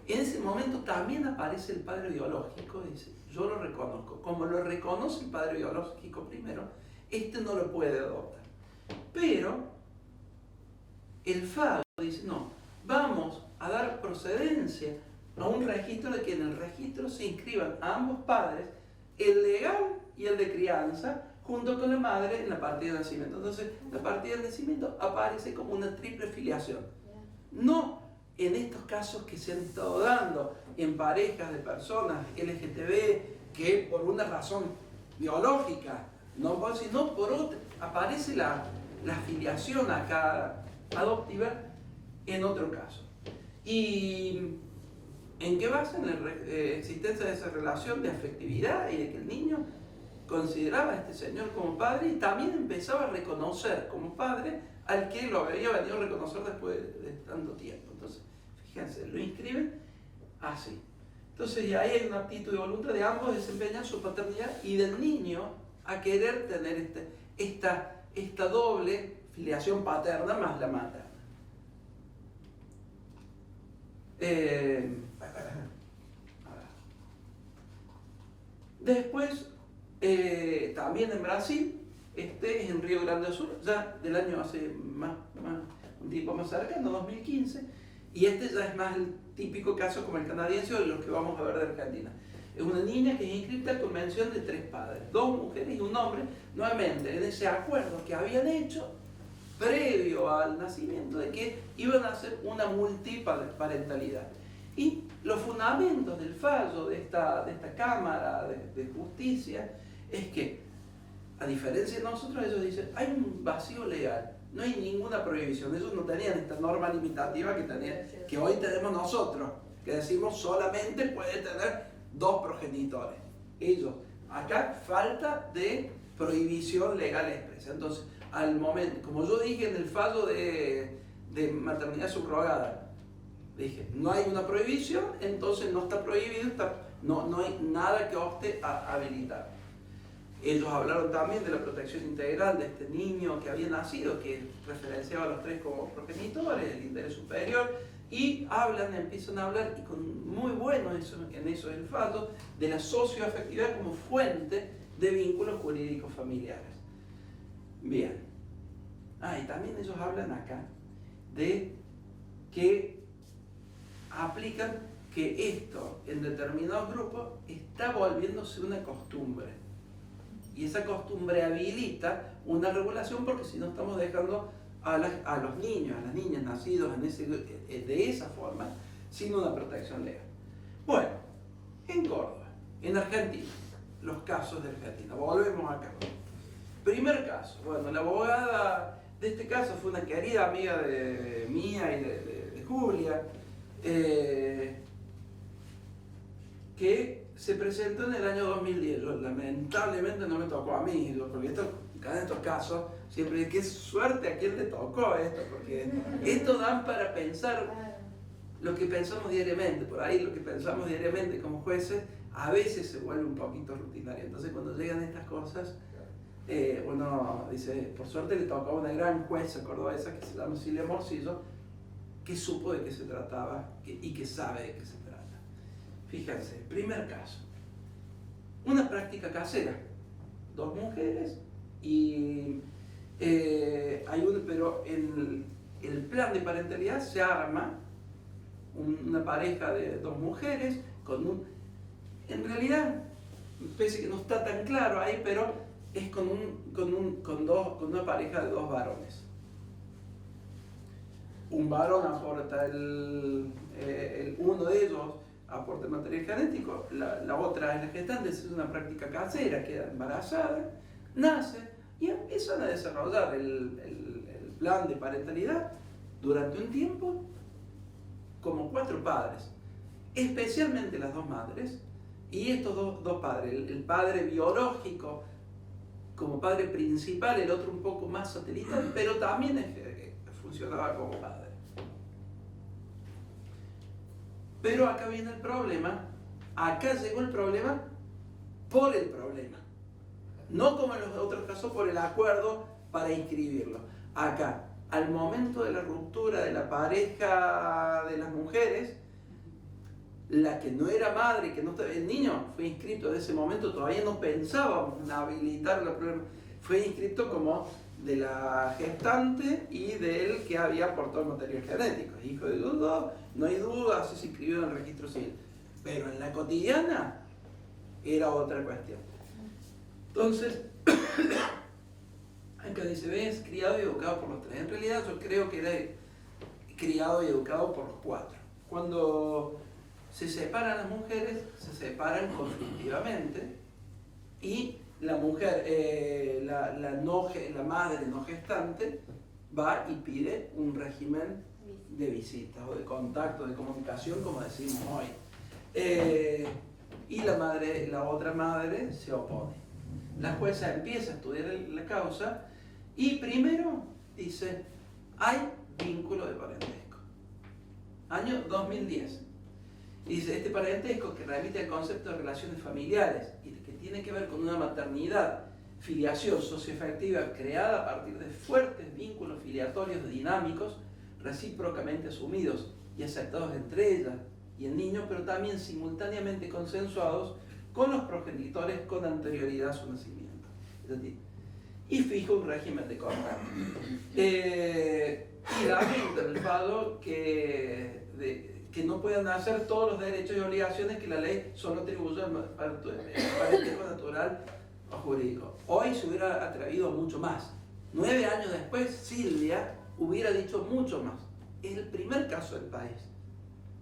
En ese momento también aparece el padre biológico, dice, yo lo reconozco. Como lo reconoce el padre biológico primero, este no lo puede adoptar. Pero el fallo dice, no, vamos a dar procedencia a un registro de que en el registro se inscriban a ambos padres, el legal y el de crianza, junto con la madre en la partida de nacimiento. Entonces, la partida de nacimiento aparece como una triple filiación. No en estos casos que se han estado dando en parejas de personas LGTB que por una razón biológica, no, sino por otra, aparece la filiación acá adoptiva en otro caso. ¿Y en qué basa? En la existencia de esa relación de afectividad y de que el niño consideraba a este señor como padre y también empezaba a reconocer como padre al que lo había venido a reconocer después de tanto tiempo. Entonces, fíjense, lo inscriben así. Entonces, y ahí hay una aptitud y voluntad de ambos desempeñar su paternidad y del niño a querer tener esta doble filiación paterna más la materna. Después, también en Brasil, este es en Río Grande do Sul, ya del año hace un tiempo más cercano, 2015, y este ya es más el típico caso como el canadiense o de los que vamos a ver de Argentina. Es una niña que es inscrita con mención de 3 padres, 2 mujeres y un hombre, nuevamente en ese acuerdo que habían hecho previo al nacimiento de que iban a hacer una multiparentalidad. Y los fundamentos del fallo de esta Cámara de Justicia es que, a diferencia de nosotros, ellos dicen, hay un vacío legal, no hay ninguna prohibición. Ellos no tenían esta norma limitativa que hoy tenemos nosotros, que decimos solamente puede tener 2 progenitores. Ellos, acá falta de prohibición legal expresa. Entonces, al momento, como yo dije en el fallo de maternidad subrogada, dije, no hay una prohibición, entonces no está prohibido, no hay nada que obste a habilitar. Ellos hablaron también de la protección integral de este niño que había nacido, que referenciaba a los 3 como progenitores, el interés superior, y empiezan a hablar, y con muy bueno en eso es el fallo, de la socioafectividad como fuente de vínculos jurídicos familiares. Bien. Y también ellos hablan acá de que aplican que esto en determinados grupos está volviéndose una costumbre. Y esa costumbre habilita una regulación porque si no estamos dejando a los niños, a las niñas nacidos de esa forma sin una protección legal. Bueno, en Córdoba, en Argentina, los casos de Argentina. Volvemos acá. Primer caso. Bueno, la abogada de este caso fue una querida amiga mía y de Julia, que se presentó en el año 2010. Lamentablemente no me tocó a mí, porque en estos casos siempre qué suerte a quién le tocó esto, porque esto dan para pensar lo que pensamos diariamente. Por ahí lo que pensamos diariamente como jueces a veces se vuelve un poquito rutinario. Entonces cuando llegan estas cosas, uno dice, por suerte le tocó a una gran jueza cordobesa que se llama Silvia Morcillo, que supo de qué se trataba y que sabe de qué se trata. Fíjense, primer caso, una práctica casera, 2 mujeres y pero en el plan de parentalidad se arma una pareja de 2 mujeres en realidad, pese que no está tan claro ahí, pero es con una pareja de 2 varones. Un varón aporta uno de ellos aporta el material genético, la otra es la gestante, es una práctica casera, queda embarazada, nace y empiezan a desarrollar el plan de parentalidad durante un tiempo como 4 padres, especialmente las 2 madres y estos dos padres, el padre biológico como padre principal, el otro un poco más satelital, pero también funcionaba como padre. Pero acá viene el problema, acá llegó el problema por el problema. No como en los otros casos por el acuerdo para inscribirlo. Acá, al momento de la ruptura de la pareja de las mujeres, la que no era madre, que no estaba, el niño fue inscrito en ese momento, todavía no pensábamos en habilitar la problema, fue inscrito como de la gestante y del que había aportado material genético. Hijo de los dos, no hay duda, se inscribió en el registro civil. Pero en la cotidiana era otra cuestión. Entonces, acá dice, ves, criado y educado por los tres. En realidad yo creo que era criado y educado por los cuatro. Cuando se separan las mujeres, se separan conflictivamente y la mujer, la madre no gestante, va y pide un régimen de visitas o de contacto, de comunicación, como decimos hoy. Y la otra madre se opone. La jueza empieza a estudiar la causa y primero dice, hay vínculo de parentesco. Año 2010. Dice, este parentesco que remite al concepto de relaciones familiares y que tiene que ver con una maternidad, filiación socioafectiva creada a partir de fuertes vínculos filiatorios dinámicos, recíprocamente asumidos y aceptados entre ella y el niño, pero también simultáneamente consensuados con los progenitores con anterioridad a su nacimiento. Es decir, y fija un régimen de contacto. Y lamenta el fallo que no puedan hacer todos los derechos y obligaciones que la ley solo atribuye al parentesco natural o jurídico. Hoy se hubiera atrevido mucho más. 9 años después, Silvia hubiera dicho mucho más. Es el primer caso del país.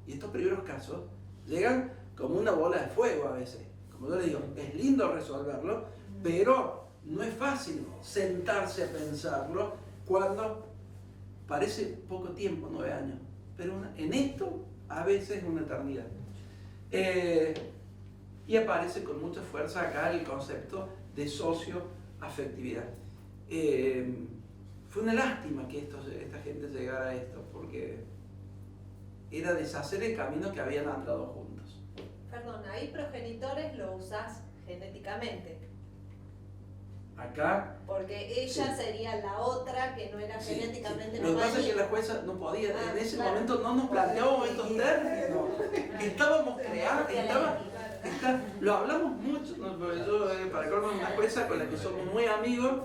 Y estos primeros casos llegan como una bola de fuego a veces. Como yo le digo, es lindo resolverlo, pero no es fácil sentarse a pensarlo cuando parece poco tiempo, 9 años. Pero en esto a veces es una eternidad. Y aparece con mucha fuerza acá el concepto de socioafectividad. Fue una lástima que esta gente llegara a esto, porque era deshacer el camino que habían andado juntos. Perdón, ahí progenitores lo usás genéticamente. Acá. Porque ella sería la otra que no era genéticamente Lo que pasa es que la jueza no podía, en ese momento no nos planteábamos estos términos. Estábamos creando, lo hablamos mucho, yo para colmo una jueza con la que somos muy amigos,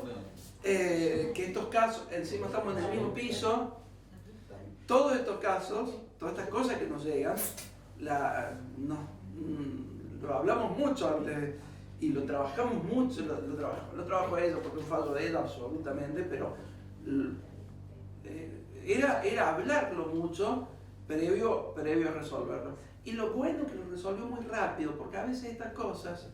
que estos casos, encima estamos en el mismo piso, todos estos casos, todas estas cosas que nos llegan, lo hablamos mucho antes y lo trabajamos mucho, lo trabajo ella porque es un fallo de ella absolutamente, pero era hablarlo mucho previo a resolverlo. Y lo bueno es que lo resolvió muy rápido, porque a veces estas cosas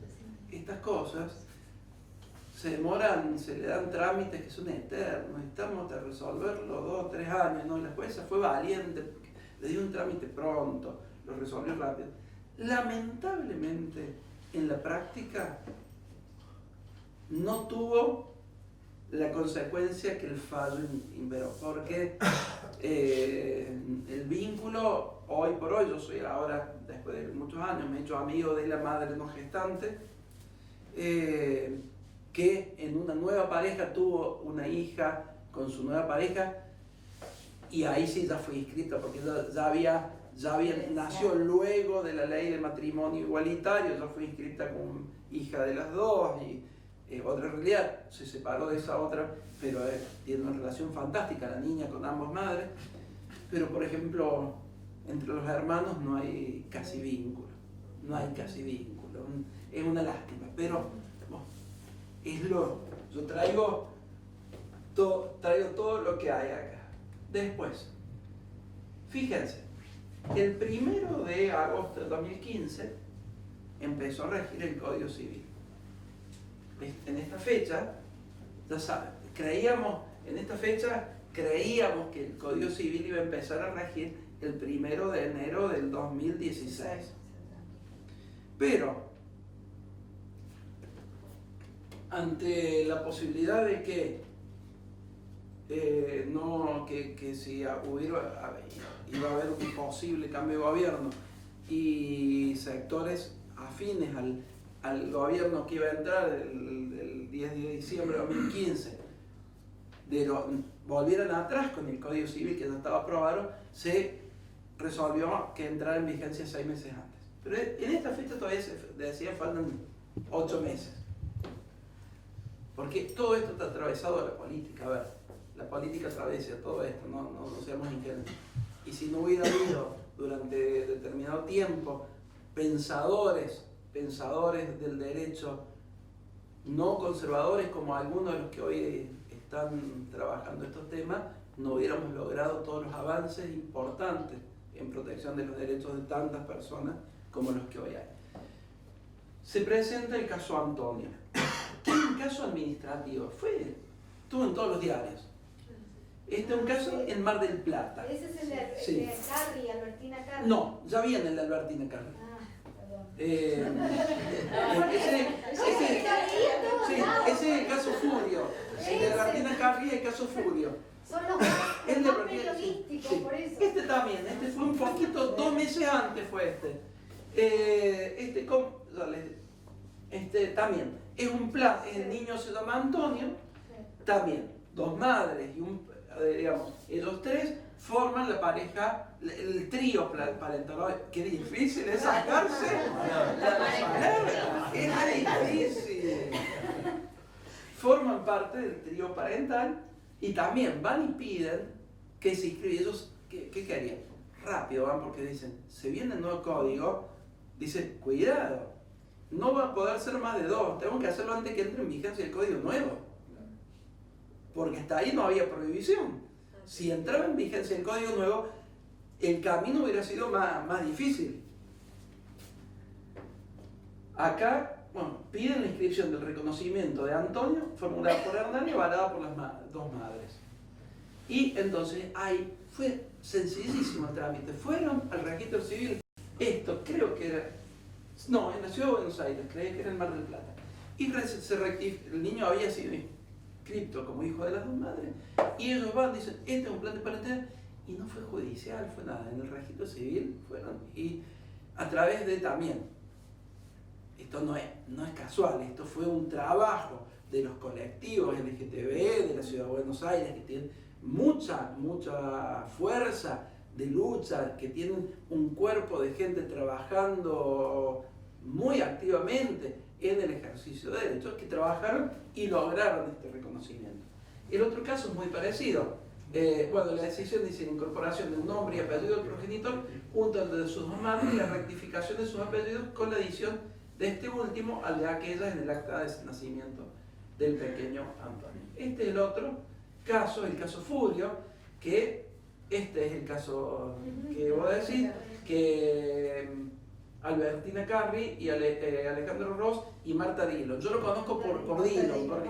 se demoran, se le dan trámites que son eternos, necesitamos resolverlo 2 o 3 años, ¿no? La jueza fue valiente, porque le dio un trámite pronto, lo resolvió rápido. Lamentablemente, en la práctica, no tuvo la consecuencia que el fallo inveró, porque el vínculo, hoy por hoy, yo soy ahora, después de muchos años, me he hecho amigo de la madre no gestante, que en una nueva pareja tuvo una hija con su nueva pareja, y ahí sí ya fue inscrita, porque nació luego de la ley de matrimonio igualitario, ya fue inscrita como hija de las dos, y otra realidad, se separó de esa otra, pero tiene una relación fantástica, la niña con ambas madres, pero por ejemplo, entre los hermanos no hay casi vínculo, es una lástima, pero bueno, yo traigo todo lo que hay acá. Después, fíjense, el 1 de agosto de 2015 empezó a regir el Código Civil. En esta fecha, ya saben, creíamos que el Código Civil iba a empezar a regir el 1 de enero del 2016. Pero, ante la posibilidad de que si iba a haber un posible cambio de gobierno y sectores afines al gobierno que iba a entrar el 10 de diciembre de 2015, volvieran atrás con el Código Civil que ya estaba aprobado, se resolvió que entrara en vigencia 6 meses antes. Pero en esta fecha todavía se decía faltan 8 meses. Porque todo esto está atravesado de la política. A ver, la política atraviesa todo esto, no seamos ingenuos. Y si no hubiera habido durante determinado tiempo pensadores del derecho no conservadores como algunos de los que hoy están trabajando estos temas, no hubiéramos logrado todos los avances importantes en protección de los derechos de tantas personas como los que hoy hay. Se presenta el caso Antonio, que es un caso administrativo, estuvo en todos los diarios. Este es un caso en Mar del Plata. ¿Ese es el de Carri, Albertina Carri? No, ya viene el de Albertina Carri. Ese es el caso Furio. El de Albertina Carri es el caso Furio. Son los más periodísticos, sí. por eso. Este también, este fue un poquito, 2 meses antes fue también, es un plan, el niño se llama Antonio, también, 2 madres y ellos 3 forman la pareja, el trío parental. Qué difícil es sacarse la palabra, es difícil. Forman parte del trío parental y también van y piden que se inscriban. Ellos, ¿qué querían? Rápido van porque dicen, se viene el nuevo código, dicen, cuidado, no va a poder ser más de 2, tenemos que hacerlo antes que entre en vigencia el código nuevo. Porque hasta ahí no había prohibición. Si entraba en vigencia el código nuevo, el camino hubiera sido más difícil. Acá, piden la inscripción del reconocimiento de Antonio, formulada por Hernán y avalada por las 2 madres. Y entonces ahí fue sencillísimo el trámite. Fueron al registro civil, esto creo que era, no, en la ciudad de Buenos Aires, creía que era en Mar del Plata. Y el niño había sido inscrito como hijo de las 2 madres, y ellos van, dicen, este es un plan de parentalidad, y no fue judicial, fue nada, en el registro civil fueron, y a través de también, esto no es casual, esto fue un trabajo de los colectivos LGTB de la ciudad de Buenos Aires, que tienen mucha fuerza de lucha, que tienen un cuerpo de gente trabajando muy activamente en el ejercicio de derechos, que trabajaron y lograron este reconocimiento. El otro caso es muy parecido. La decisión dice la incorporación de un nombre y apellido del progenitor junto al de sus 2 madres y la rectificación de sus apellidos con la adición de este último al de aquellas en el acta de nacimiento del pequeño Antonio. Este es el otro caso, el caso Furio, que este es el caso que voy a decir, que Albertina Carri y Alejandro Ross y Marta Dillon. Yo lo conozco por Dillon, porque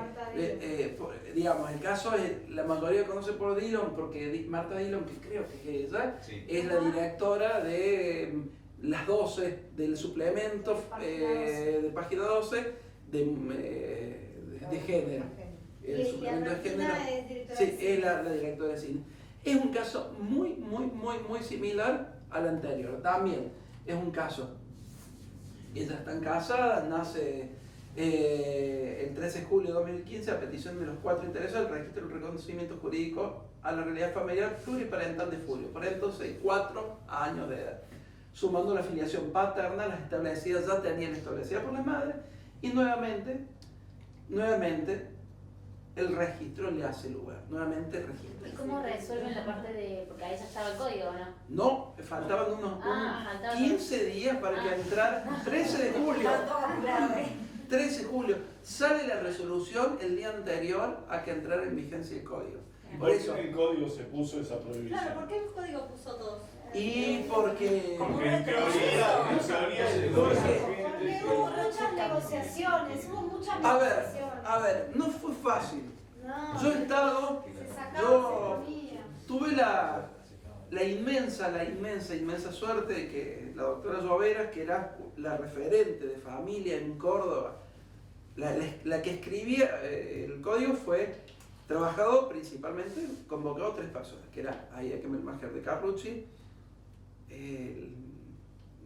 el caso es, la mayoría conoce por Dillon, porque Marta Dillon, que creo que es ella, es la directora de las 12 del suplemento de página 12 de género. El suplemento de género. Sí, es la directora de cine. Es un caso muy similar al anterior. También es un caso. Ellas están casadas, nace el 13 de julio de 2015 a petición de los 4 interesados el registro del reconocimiento jurídico a la realidad familiar pluriparental de Fulvio, por entonces 4 años de edad. Sumando la filiación paterna, las establecidas ya tenían establecidas por las madres, y nuevamente el registro le hace lugar, nuevamente el registro. ¿Y cómo resuelven la parte de, porque ahí ya estaba el código, ¿no? No, faltaban unos 15 días para que entrara, 13 de julio. 13 de julio. Sale la resolución el día anterior a que entrara en vigencia el código. Por eso en el código se puso esa prohibición. Claro, ¿por qué el código puso 2? Y porque en teoría se porque hubo muchas negociaciones, a ver, no fue fácil. No, Yo he estado, tuve la inmensa suerte de que la doctora Lloveras, que era la referente de familia en Córdoba, la que escribía el código, fue trabajado principalmente, convocado 3 personas, que era Aida Kemmelmacher de Carlucci,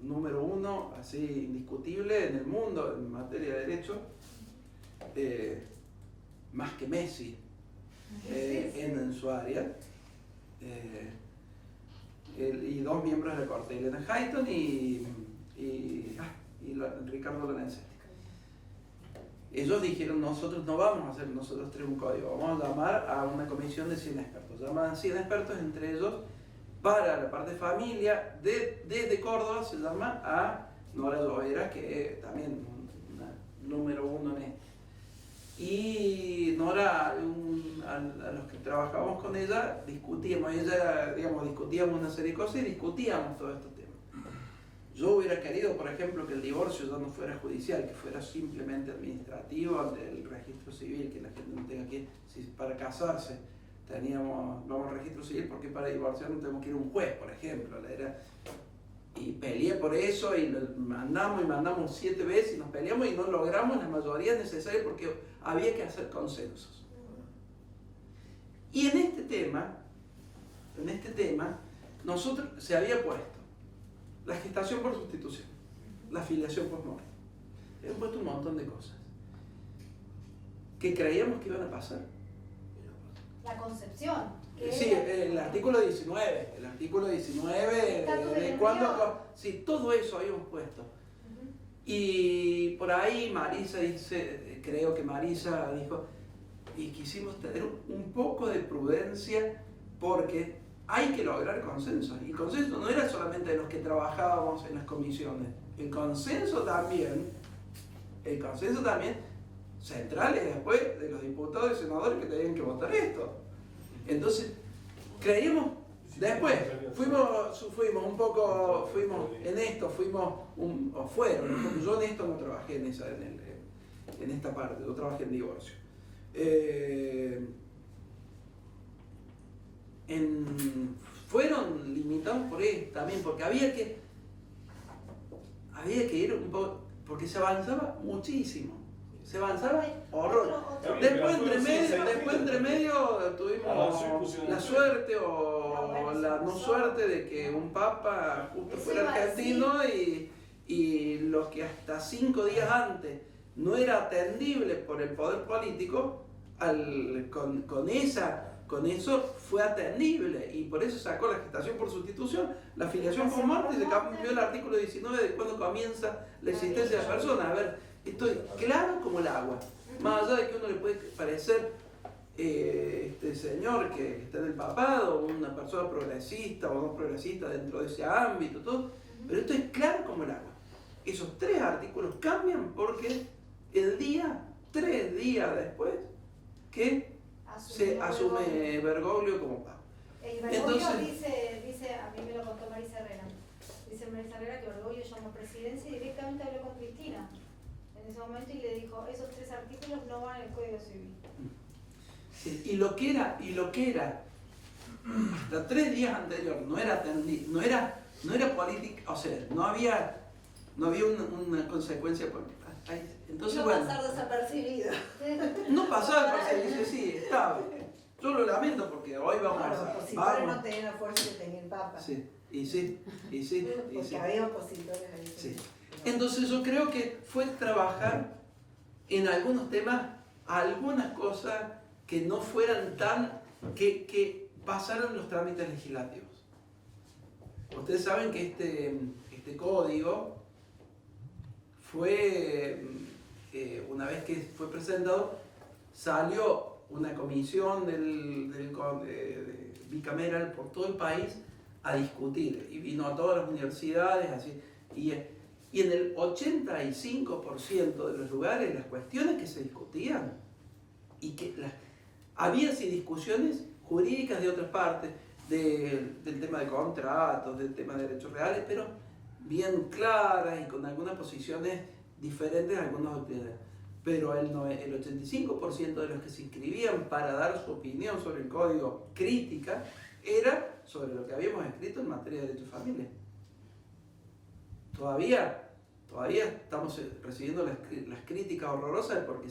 número uno, así indiscutible en el mundo en materia de derecho, más que Messi en su área. Y dos miembros de la corte, Elena Hayton y Ricardo Lorenzetti. Ellos dijeron, nosotros no vamos a hacer nosotros tres un código, vamos a llamar a una comisión de 100 expertos. Llaman a 100 expertos, entre ellos, para la parte de familia, desde Córdoba se llama a Nora Llovera, que también una número uno en esto. Y Nora, a los que trabajábamos con ella, discutíamos una serie de cosas y discutíamos todos estos temas. Yo hubiera querido, por ejemplo, que el divorcio ya no fuera judicial, que fuera simplemente administrativo, del registro civil, que la gente no tenga que, si para casarse vamos al registro civil, porque para divorciar no tenemos que ir a un juez, por ejemplo. Y peleé por eso y mandamos 7 veces y nos peleamos y no logramos la mayoría necesaria porque había que hacer consensos. Y en este tema, nosotros se había puesto la gestación por sustitución, la filiación post-mortem. Se habían puesto un montón de cosas que creíamos que iban a pasar. La concepción. Sí, el artículo 19. El artículo 19 de cuando. Sí, todo eso habíamos puesto. Y por ahí Marisa dice, creo que Marisa dijo, y quisimos tener un poco de prudencia porque hay que lograr consenso. Y el consenso no era solamente de los que trabajábamos en las comisiones. El consenso también central es después de los diputados y senadores que tenían que votar esto. Entonces, creímos, después fuimos en esto, porque yo en esto no trabajé en esta parte, yo trabajé en divorcio. Fueron limitados por esto también, porque había que ir un poco, porque se avanzaba muchísimo. Se avanzaba horror. Después entre medio tuvimos la suerte o la no suerte de que un papa justo fuera argentino y los que hasta 5 días antes no era atendible por el poder político, con eso fue atendible y por eso sacó la gestación por sustitución, la filiación por muerte y se cambió el artículo 19 de cuándo comienza la existencia de la persona. A ver, estoy claro como el agua. Más allá de que uno le puede parecer este señor que está en el papado, una persona progresista o no progresista dentro de ese ámbito, todo, pero esto es claro como el agua. Esos 3 artículos cambian porque 3 días después que se asume Bergoglio como papa. Bergoglio dice, a mí me lo contó Marisa Herrera. Dice Marisa Herrera que Bergoglio llamó a presidencia y directamente habló con Cristina en ese momento y le dijo, esos 3 artículos no van en el Código Civil. Sí, y lo que era hasta 3 días anterior no era política, o sea, no había una consecuencia política. Entonces, no pasar desapercibido. No pasaba desapercibido, sí, estaba. Yo lo lamento porque hoy vamos a... Los opositores no tenían la fuerza que tenía el Papa. Sí. Porque había opositores ahí. Sí. Entonces yo creo que fue trabajar en algunos temas, algunas cosas que no fueran que pasaron los trámites legislativos. Ustedes saben que este código fue, una vez que fue presentado, salió una comisión de bicameral por todo el país a discutir y vino a todas las universidades así, y en el 85% de los lugares las cuestiones que se discutían y que había sí discusiones jurídicas de otras partes del tema de contratos, del tema de derechos reales, pero bien claras y con algunas posiciones diferentes, algunos, pero el 85% de los que se inscribían para dar su opinión sobre el código crítica era sobre lo que habíamos escrito en materia de derechos de familia. Todavía estamos recibiendo las críticas horrorosas porque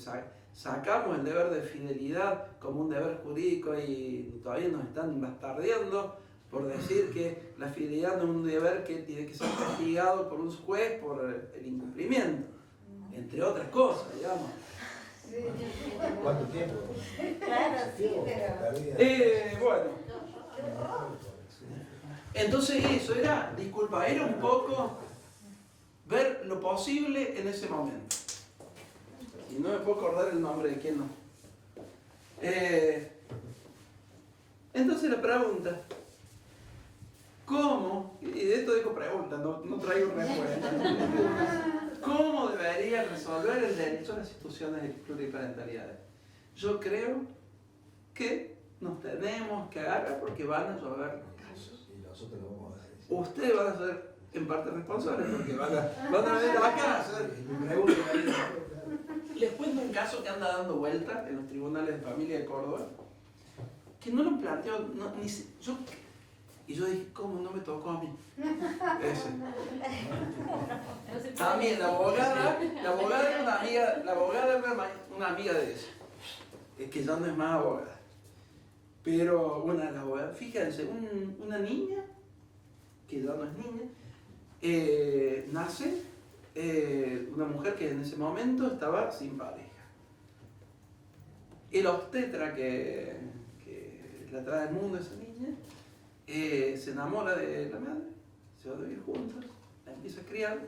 sacamos el deber de fidelidad como un deber jurídico y todavía nos están bastardeando por decir que la fidelidad no es un deber que tiene que ser castigado por un juez por el incumplimiento, entre otras cosas, digamos. ¿Cuánto tiempo? Claro, sí, pero... Bueno, entonces eso era, disculpa, era un poco ver lo posible en ese momento. Y no me puedo acordar el nombre de quién no. Entonces la pregunta, ¿cómo? Y de esto digo pregunta, no traigo respuesta. ¿Cómo debería resolver el derecho a las instituciones de pluriparentalidad? Yo creo que nos tenemos que agarrar porque van a llover los casos. Y nosotros lo vamos a hacer. Ustedes van a ser en parte responsables porque van a venir acá a hacer. Mi pregunta Les cuento un caso que anda dando vuelta en los tribunales de familia de Córdoba, que no lo planteo, y yo dije, ¿cómo no me tocó a mí? Ese. También la abogada era una amiga de ella, es que ya no es más abogada. Pero una de las abogadas, fíjense, una niña, que ya no es niña, nace una mujer que en ese momento estaba sin pareja. El obstetra que la trae al mundo esa niña, se enamora de la madre, se van a vivir juntos, la empieza a criar,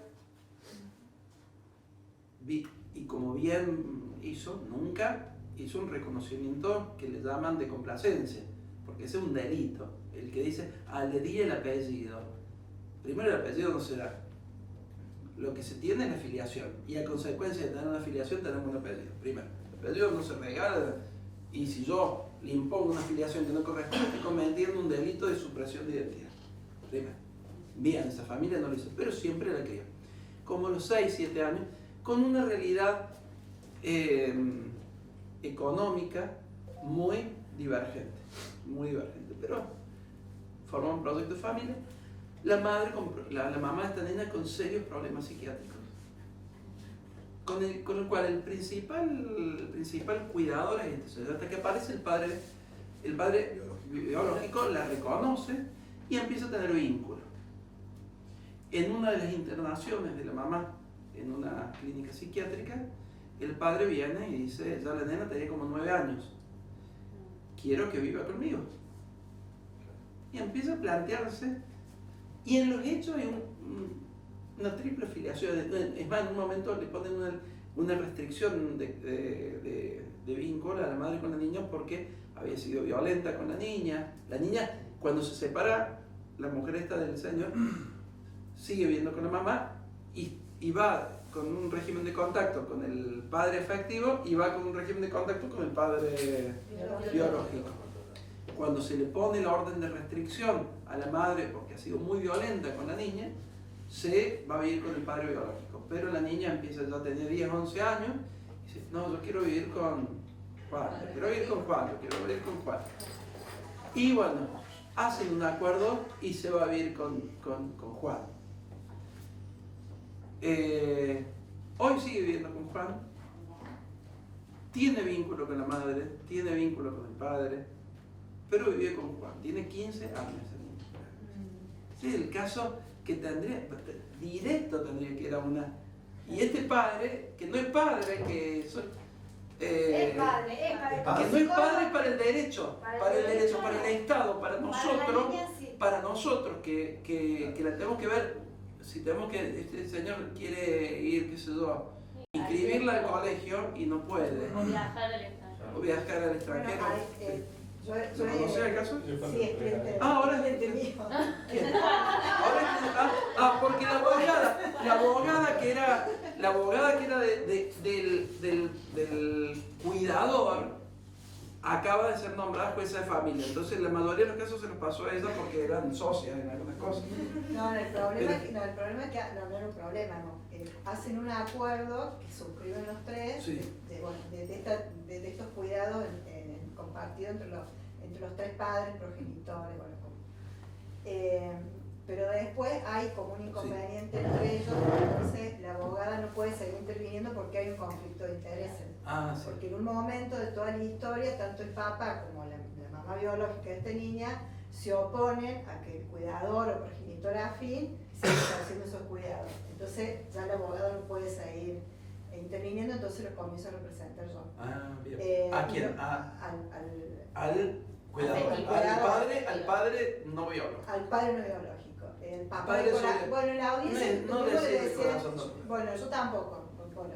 y como bien hizo, nunca hizo un reconocimiento que le llaman de complacencia, porque ese es un delito. El que dice, le di el apellido. Primero, el apellido no se da. Lo que se tiene es la filiación, y a consecuencia de tener una filiación tenemos un apellido. Primero, el apellido no se regala, y si yo le impongo una filiación que no corresponde, estoy cometiendo un delito de supresión de identidad. Primero. Bien, esa familia no lo hizo, pero siempre la crió. Como a los 6, 7 años, con una realidad económica muy divergente, pero formó un proyecto de familia. La mamá de esta nena con serios problemas psiquiátricos, con el cual el principal cuidador es este. Hasta que aparece el padre biológico, la reconoce y empieza a tener vínculo. En una de las internaciones de la mamá en una clínica psiquiátrica, el padre viene y dice, ya la nena tenía como 9 años, quiero que viva conmigo. Y empieza a plantearse, y en los hechos hay una triple filiación. Es más, en un momento le ponen una restricción de vínculo a la madre con la niña porque había sido violenta con la niña. La niña, cuando se separa, la mujer esta del señor, sigue viviendo con la mamá y va con un régimen de contacto con el padre afectivo y va con un régimen de contacto con el padre biológico. Cuando se le pone la orden de restricción a la madre porque ha sido muy violenta con la niña, se va a vivir con el padre biológico. Pero la niña empieza ya a tener 10, 11 años y dice, no, yo quiero vivir con Juan, yo quiero vivir con Juan. Y bueno, hacen un acuerdo y se va a vivir con Juan. Hoy sigue viviendo con Juan, tiene vínculo con la madre, tiene vínculo con el padre, pero vive con Juan, tiene 15 años. Sí, el caso que tendría que ir a una... Y este padre, que no es padre, que es padre. Que no es padre para el derecho, para el Estado, para nosotros que la tenemos que ver. Si tenemos que, este señor quiere ir, qué sé yo, inscribirla al colegio y no puede. O viajar al extranjero. ¿Conocés el caso? Sí, es cliente. Ahora es cliente mío. ¿Quién? Porque la abogada que era del cuidador acaba de ser nombrada jueza de familia. Entonces la mayoría de los casos se los pasó a ella porque eran socias en algunas cosas. No, el problema es que no era un problema, no. Hacen un acuerdo que suscriben los tres, Sí. de estos cuidados compartidos entre los tres padres, progenitores, pero después hay como un inconveniente entre ellos, entonces la abogada no puede seguir interviniendo porque hay un conflicto de intereses. Sí. Porque en un momento de toda la historia, tanto el papá como la mamá biológica de esta niña se oponen a que el cuidador o progenitor afín siga ejerciendo esos cuidados. Entonces ya el abogado no puede seguir interviniendo, entonces lo comienzo a representar yo. Ah, bien. ¿A quién? Al cuidador. Afectivo. Al padre no biológico. Al padre no biológico. El papá Padre de sobre- bueno, en la audiencia No tuvimos que decir el decir- corazón no. bueno, yo tampoco, bueno,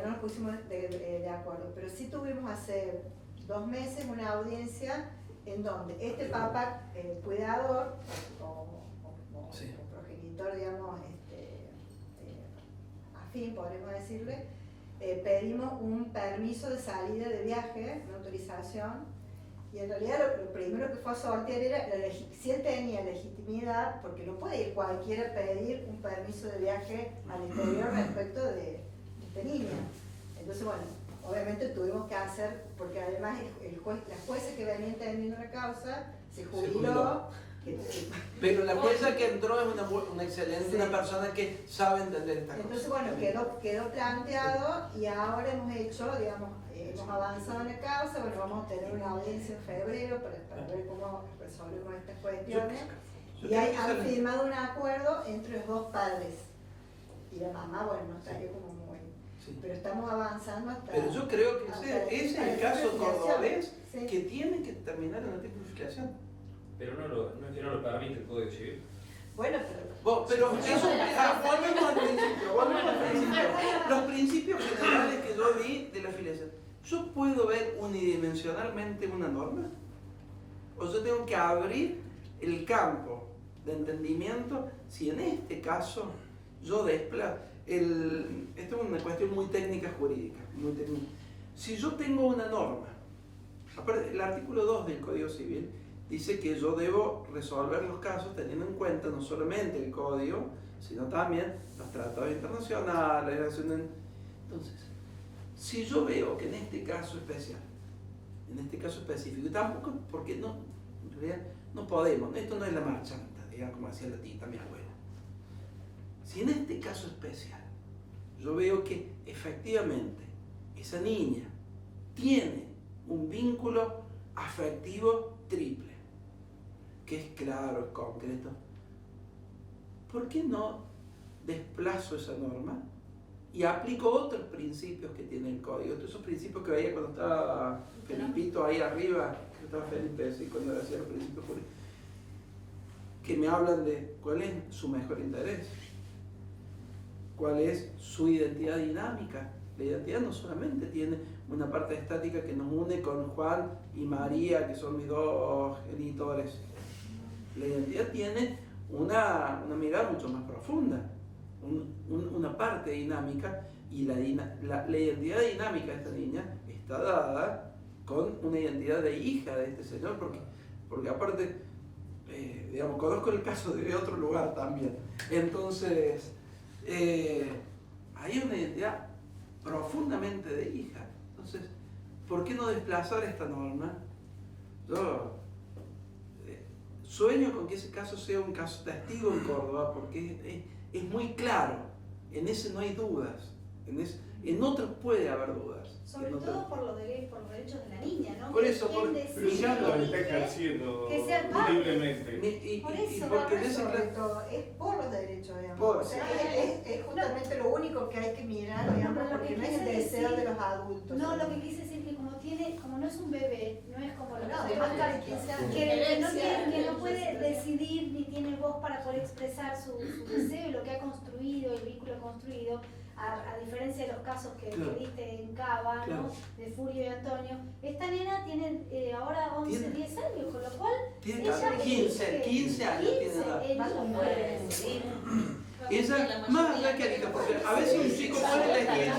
no nos pusimos de acuerdo, pero sí tuvimos hace 2 meses una audiencia en donde este papá, el cuidador o Sí. progenitor, digamos, afín, podríamos decirle, pedimos un permiso de salida de viaje, una autorización, y en realidad lo primero que fue a sortear era si él tenía legitimidad, porque no puede ir cualquiera a pedir un permiso de viaje al exterior respecto de esta niña. Entonces, bueno, obviamente tuvimos que hacer, porque además la jueza que venía entendiendo la causa se jubiló. Pero la jueza que entró es una excelente, Sí. una persona que sabe entender esta cosa. Entonces, bueno, quedó planteado y ahora hemos hecho, digamos, hemos avanzado en la causa. Bueno, vamos a tener una audiencia en febrero para ver cómo resolvemos estas cuestiones. Y han firmado un acuerdo entre los 2 padres. Y la mamá, bueno, no salió como muy... Sí. Pero estamos avanzando hasta... Pero yo creo que ese es el caso cordobés Sí. que tiene que terminar en la tipificación. Pero no es que no lo permite el Código Civil. Bueno, Pero eso, volvemos al principio. Los principios generales que yo vi de la filiación. ¿Yo puedo ver unidimensionalmente una norma? ¿O yo tengo que abrir el campo de entendimiento si en este caso yo desplazo? Esto es una cuestión muy técnica jurídica, muy técnica. Si yo tengo una norma, aparte, el artículo 2 del Código Civil dice que yo debo resolver los casos teniendo en cuenta no solamente el código, sino también los tratados internacionales, la relación. Entonces, si yo veo que en este caso especial, en este caso específico, y tampoco, porque no, en realidad no podemos, esto no es la marchanta, digamos, como decía la tita, mi abuela. Si en este caso especial yo veo que efectivamente esa niña tiene un vínculo afectivo triple, que es claro, es concreto, ¿por qué no desplazo esa norma y aplico otros principios que tiene el código? Todos esos principios que veía cuando estaba Felipito ahí arriba, que estaba Felipe, sí, cuando hacía los principios jurídicos, que me hablan de cuál es su mejor interés, cuál es su identidad dinámica. La identidad no solamente tiene una parte estática que nos une con Juan y María, que son mis 2 genitores. La identidad tiene una mirada mucho más profunda, una parte dinámica, y la identidad dinámica de esta niña está dada con una identidad de hija de este señor, porque aparte, digamos, conozco el caso de otro lugar también. Entonces, hay una identidad profundamente de hija. Entonces, ¿por qué no desplazar esta norma? Yo sueño con que ese caso sea un caso testigo en Córdoba, porque es muy claro, en ese no hay dudas, en otros puede haber dudas. Sobre todo por los derechos de la niña, ¿no? Por eso, ¿Quién Pero decide ya lo que está ejerciendo que sea el padre? libremente. Y Por eso, porque en ese sobre caso, todo, es por los derechos, digamos. Por- O sea, es justamente lo único que hay que mirar, digamos, No, lo porque que no es el quise deseo decir- de los adultos. No, lo que quise decir que como no es un bebé, no es como los No, demás además que no puede Herencia. decidir ni tiene voz para poder expresar su deseo y lo que ha construido, el vínculo construido, a diferencia de los casos que Claro. viste en Cava, Claro. ¿no? De Furio y Antonio. Esta nena tiene ahora 11, Tiene- 10 años, con lo cual tiene ella 15 años tiene edad. Y esa, más allá que diga, porque a veces un chico puede elegir,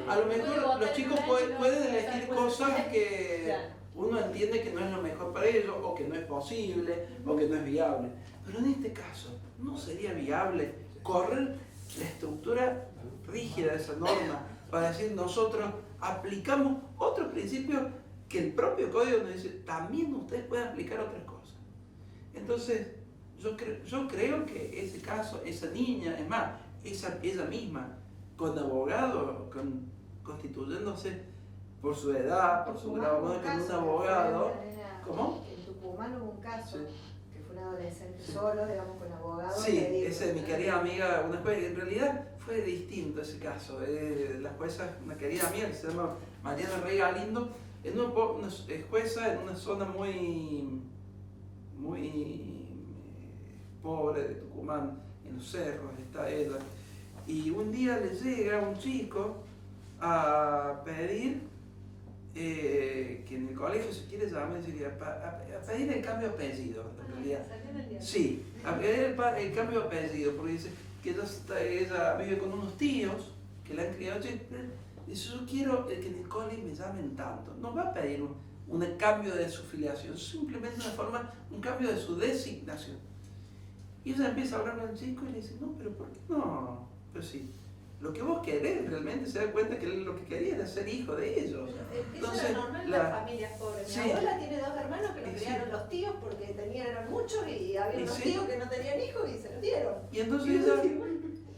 a lo mejor los chicos pueden elegir cosas que uno entiende que no es lo mejor para ellos, o que no es posible, o que no es viable. Pero en este caso, no sería viable correr la estructura rígida de esa norma para decir nosotros aplicamos otros principios que el propio código nos dice, también ustedes pueden aplicar otras cosas. Entonces, yo creo que ese caso, esa niña, es más, ella misma, con abogado, constituyéndose por su edad, por su grado, bueno, que es un abogado. ¿Cómo? En Tucumán hubo un caso, Sí. que fue un adolescente solo, digamos, con abogado. Sí, médico. ese de mi querida amiga, una jueza, en realidad fue distinto ese caso. La jueza, una querida amiga que se llama Mariana Rey Galindo, es jueza en una zona muy pobre de Tucumán, en los cerros está ella. Y un día le llega un chico a pedir que en el colegio se quiere llamar, a pedir el cambio de apellido, en realidad. Sí, a pedir el cambio de apellido, porque dice que ella vive con unos tíos que la han criado. Dice, yo quiero que en el colegio me llamen tanto. No va a pedir un cambio de su filiación, simplemente un cambio de su designación. Y ella empieza a hablar con el chico y le dice, no, pero ¿por qué no? Pero sí, lo que vos querés realmente se da cuenta que lo que quería era ser hijo de ellos. Eso era normal en las familias pobres. Mi Sí. abuela tiene 2 hermanos que los Sí. criaron los tíos porque eran muchos y había Y unos sí. tíos que no tenían hijos y se los dieron. Y entonces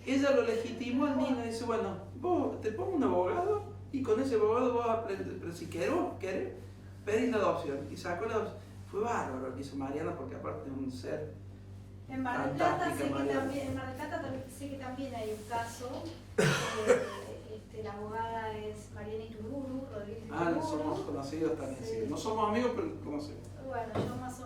ella lo legitimó al niño y dice, bueno, vos te pongo un abogado y con ese abogado vos aprendes, pero si querés, pedís la adopción. Y sacó la adopción. Fue bárbaro lo que hizo Mariana, porque aparte es un ser En Mar del Plata fantástica, sé que Mariana. también, en Mar del Plata sé que también hay un caso. La abogada es Mariana Itururu, Rodríguez Itururu. somos conocidos también, sí. Sí. No somos amigos, pero conocemos. Bueno, yo más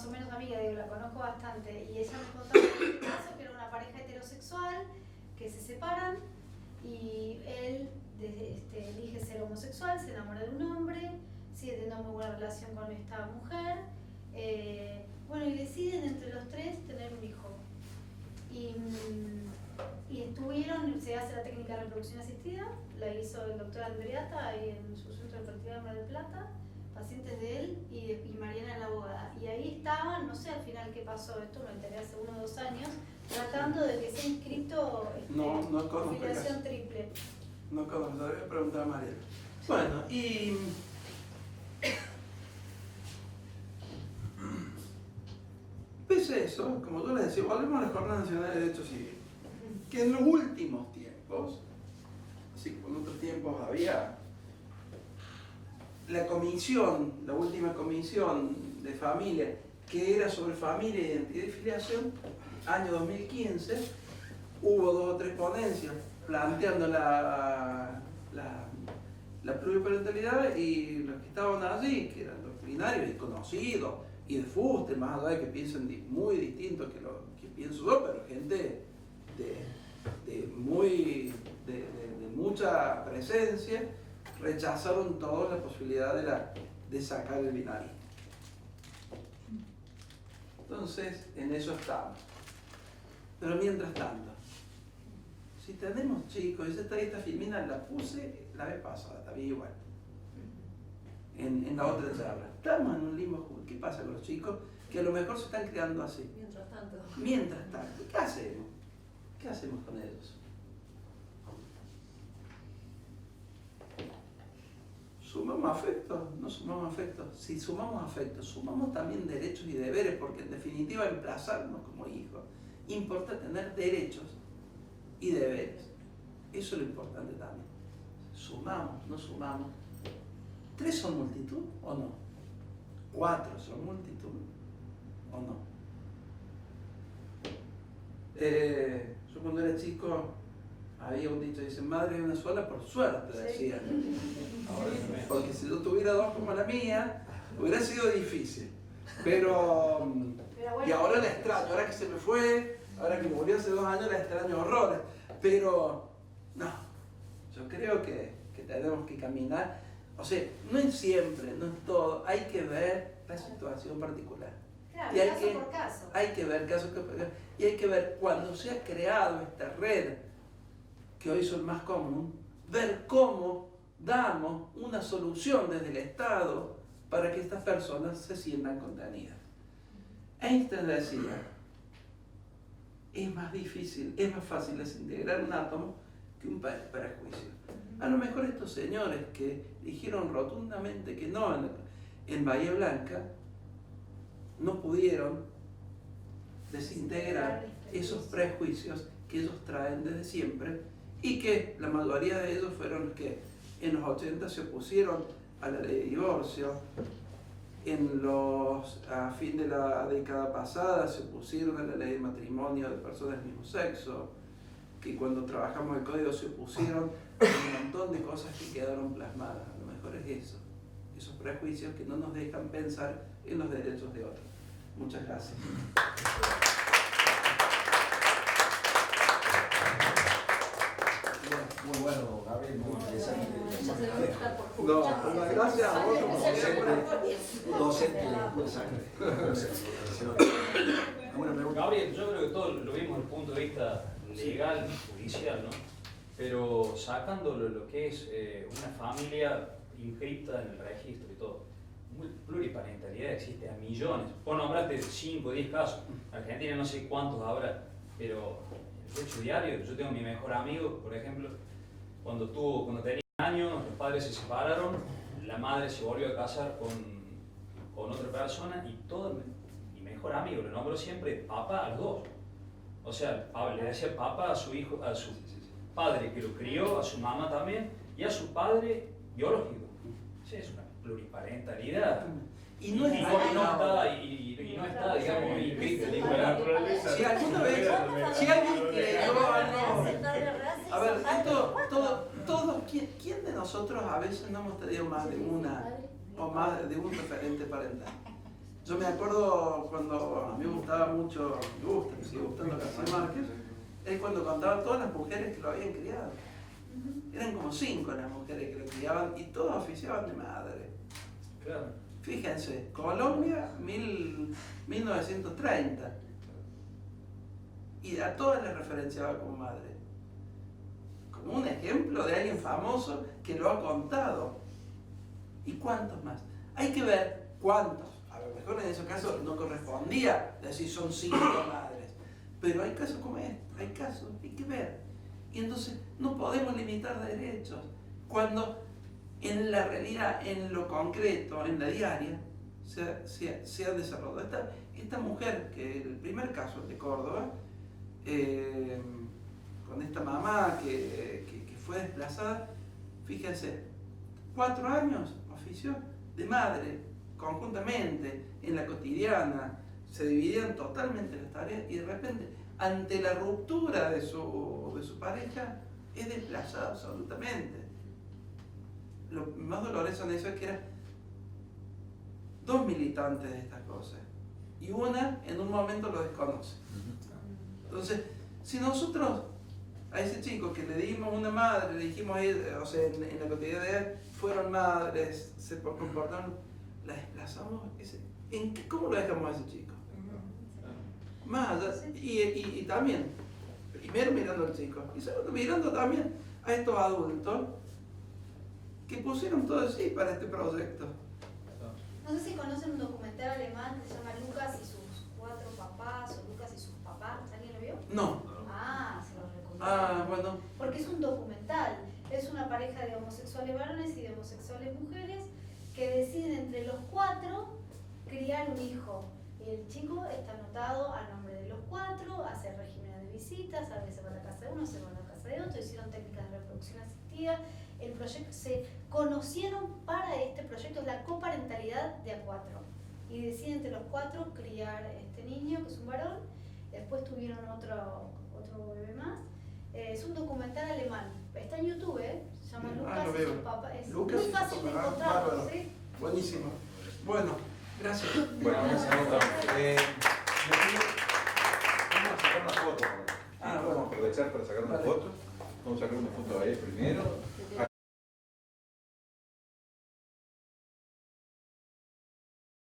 o menos amiga, digo, la conozco bastante. Y ella me contaba en este caso que era una pareja heterosexual que se separan y él elige ser homosexual, se enamora de un hombre, sigue teniendo muy buena relación con esta mujer. Bueno, y deciden entre los tres tener un hijo. Y estuvieron, se hace la técnica de reproducción asistida, la hizo el doctor Andreata ahí en su centro de fertilidad de Mar del Plata, pacientes de él y Mariana la abogada. Y ahí estaban, no sé al final qué pasó, esto me enteré hace 1 o 2 años, tratando de que sea inscrito No conozco el filiación caso. triple. No conozco, le voy a preguntar a Mariana. Bueno, y pese a eso, como yo les decía, volvemos a la Jornada Nacional de Derechos Civiles, que en los últimos tiempos, así como en otros tiempos había la comisión, la última comisión de familia, que era sobre familia, identidad y filiación, año 2015, hubo 2 o 3 ponencias planteando la pluriparentalidad y los que estaban allí, que eran doctrinarios y conocidos, y de fuste, más allá de que piensen muy distinto que lo que pienso yo, pero gente de mucha presencia, rechazaron toda la posibilidad de sacar el binarismo. Entonces, en eso estamos. Pero mientras tanto, si tenemos chicos, esta filmina la puse la vez pasada, está bien igual. En la otra charla. Estamos en un limbo justo. ¿Qué pasa con los chicos que a lo mejor se están criando así? Mientras tanto. Mientras tanto, ¿qué hacemos? ¿Qué hacemos con ellos? ¿Sumamos afecto? ¿No sumamos afecto? Si sumamos afecto, sumamos también derechos y deberes, porque en definitiva emplazarnos como hijos importa tener derechos y deberes. Eso es lo importante también. Sumamos, no sumamos. 3 son multitud o no. 4 son multitud o no. Yo cuando era chico había un dicho, dice, madre de una sola por suerte, decían. Porque si yo tuviera 2 como la mía, hubiera sido difícil. Pero bueno, y ahora la extraño, ahora que se me fue, ahora que murió hace 2 años, la extraño horrores. Pero no, yo creo que tenemos que caminar. O sea, no es siempre, no es todo, hay que ver la situación particular. Claro, Y hay caso que- por caso. Hay que ver casos y hay que ver cuando se ha creado esta red, que hoy son más común, ver cómo damos una solución desde el Estado para que estas personas se sientan contenidas. Einstein decía, es más difícil, es más fácil desintegrar un átomo que un prejuicio. A lo mejor estos señores que dijeron rotundamente que no en Bahía Blanca, no pudieron desintegrar esos prejuicios que ellos traen desde siempre y que la mayoría de ellos fueron los que en los 80 se opusieron a la ley de divorcio, a fin de la década pasada se opusieron a la ley de matrimonio de personas del mismo sexo, que cuando trabajamos el código se opusieron a un montón de cosas que quedaron plasmadas. A lo mejor es eso, esos prejuicios que no nos dejan pensar en los derechos de otros. Muchas gracias. Muy bueno, Gabriel, muy interesante. No, gracias a vos como siempre. Un docente de pura sangre. ¿Alguna pregunta? Gabriel, yo creo que todo lo vimos desde el punto de vista legal, judicial, ¿no? Pero sacándolo lo que es una familia inscrita en el registro y todo, pluriparentalidad existe a millones. Vos nombraste 5 o 10 casos. En Argentina no sé cuántos habrá, pero el hecho diario, yo tengo a mi mejor amigo, por ejemplo, cuando tenía años, los padres se separaron, la madre se volvió a casar con otra persona y todo mi mejor amigo, le nombró siempre papá a los dos. O sea, le decía papá a su hijo, a su padre que lo crió, a su mamá también, y a su padre biológico. Sí, es una pluriparentalidad. Y no es no está, digamos, inscrito en ninguna naturaleza. Si alguna vez, si alguien leyó algo, a ver, ¿quién de nosotros a veces no hemos tenido más de una o más de un referente parental? Yo me acuerdo cuando a mí me gustaba mucho, me sigue gustando García Márquez, es cuando contaba todas las mujeres que lo habían criado. Eran como 5 las mujeres que lo criaban y todas oficiaban de madre. Claro. Fíjense, Colombia, 1930. Y a todas les referenciaba como madre. Como un ejemplo de alguien famoso que lo ha contado. ¿Y cuántos más? Hay que ver cuántos. A lo mejor en ese caso no correspondía decir son 5 madres. Pero hay casos como este, hay que ver. Y entonces no podemos limitar derechos. Cuando en la realidad, en lo concreto, en la diaria, se ha desarrollado. Esta mujer, que el primer caso de Córdoba, con esta mamá que fue desplazada, fíjense, 4 años ofició de madre, conjuntamente, en la cotidiana, se dividían totalmente las tareas y de repente, ante la ruptura de su pareja, es desplazada absolutamente. Lo más doloroso en eso es que eran 2 militantes de estas cosas y una en un momento lo desconoce. Entonces, si nosotros a ese chico que le dimos una madre, le dijimos, o sea, en la cotidianidad fueron madres, se comportaron, la desplazamos, ¿cómo lo dejamos a ese chico? Más allá, y también, primero mirando al chico y segundo mirando también a estos adultos que pusieron todo así para este proyecto. No sé si conocen un documental alemán que se llama Lucas y sus 4 papás o Lucas y sus papás. ¿Alguien lo vio? No. Ah, se los recomiendo. Ah, bueno. Porque es un documental. Es una pareja de homosexuales varones y de homosexuales mujeres que deciden entre los 4 criar un hijo. Y el chico está anotado a nombre de los 4, hace régimen de visitas, a veces se va a la casa de uno, se va a la casa de otro, hicieron técnicas de reproducción asistida. El proyecto, se conocieron para este proyecto, la coparentalidad de A4. Y deciden entre los 4 criar este niño, que es un varón. Después tuvieron otro bebé más. Es un documental alemán. Está en YouTube, se llama Lucas y sus papás. Es muy fácil de encontrarlo, ¿sí? Buenísimo. Bueno, gracias. Bueno, gracias. Vamos a sacar una foto. Ah, bueno. Vamos a aprovechar para sacar una foto. Vamos a sacar una foto ahí primero.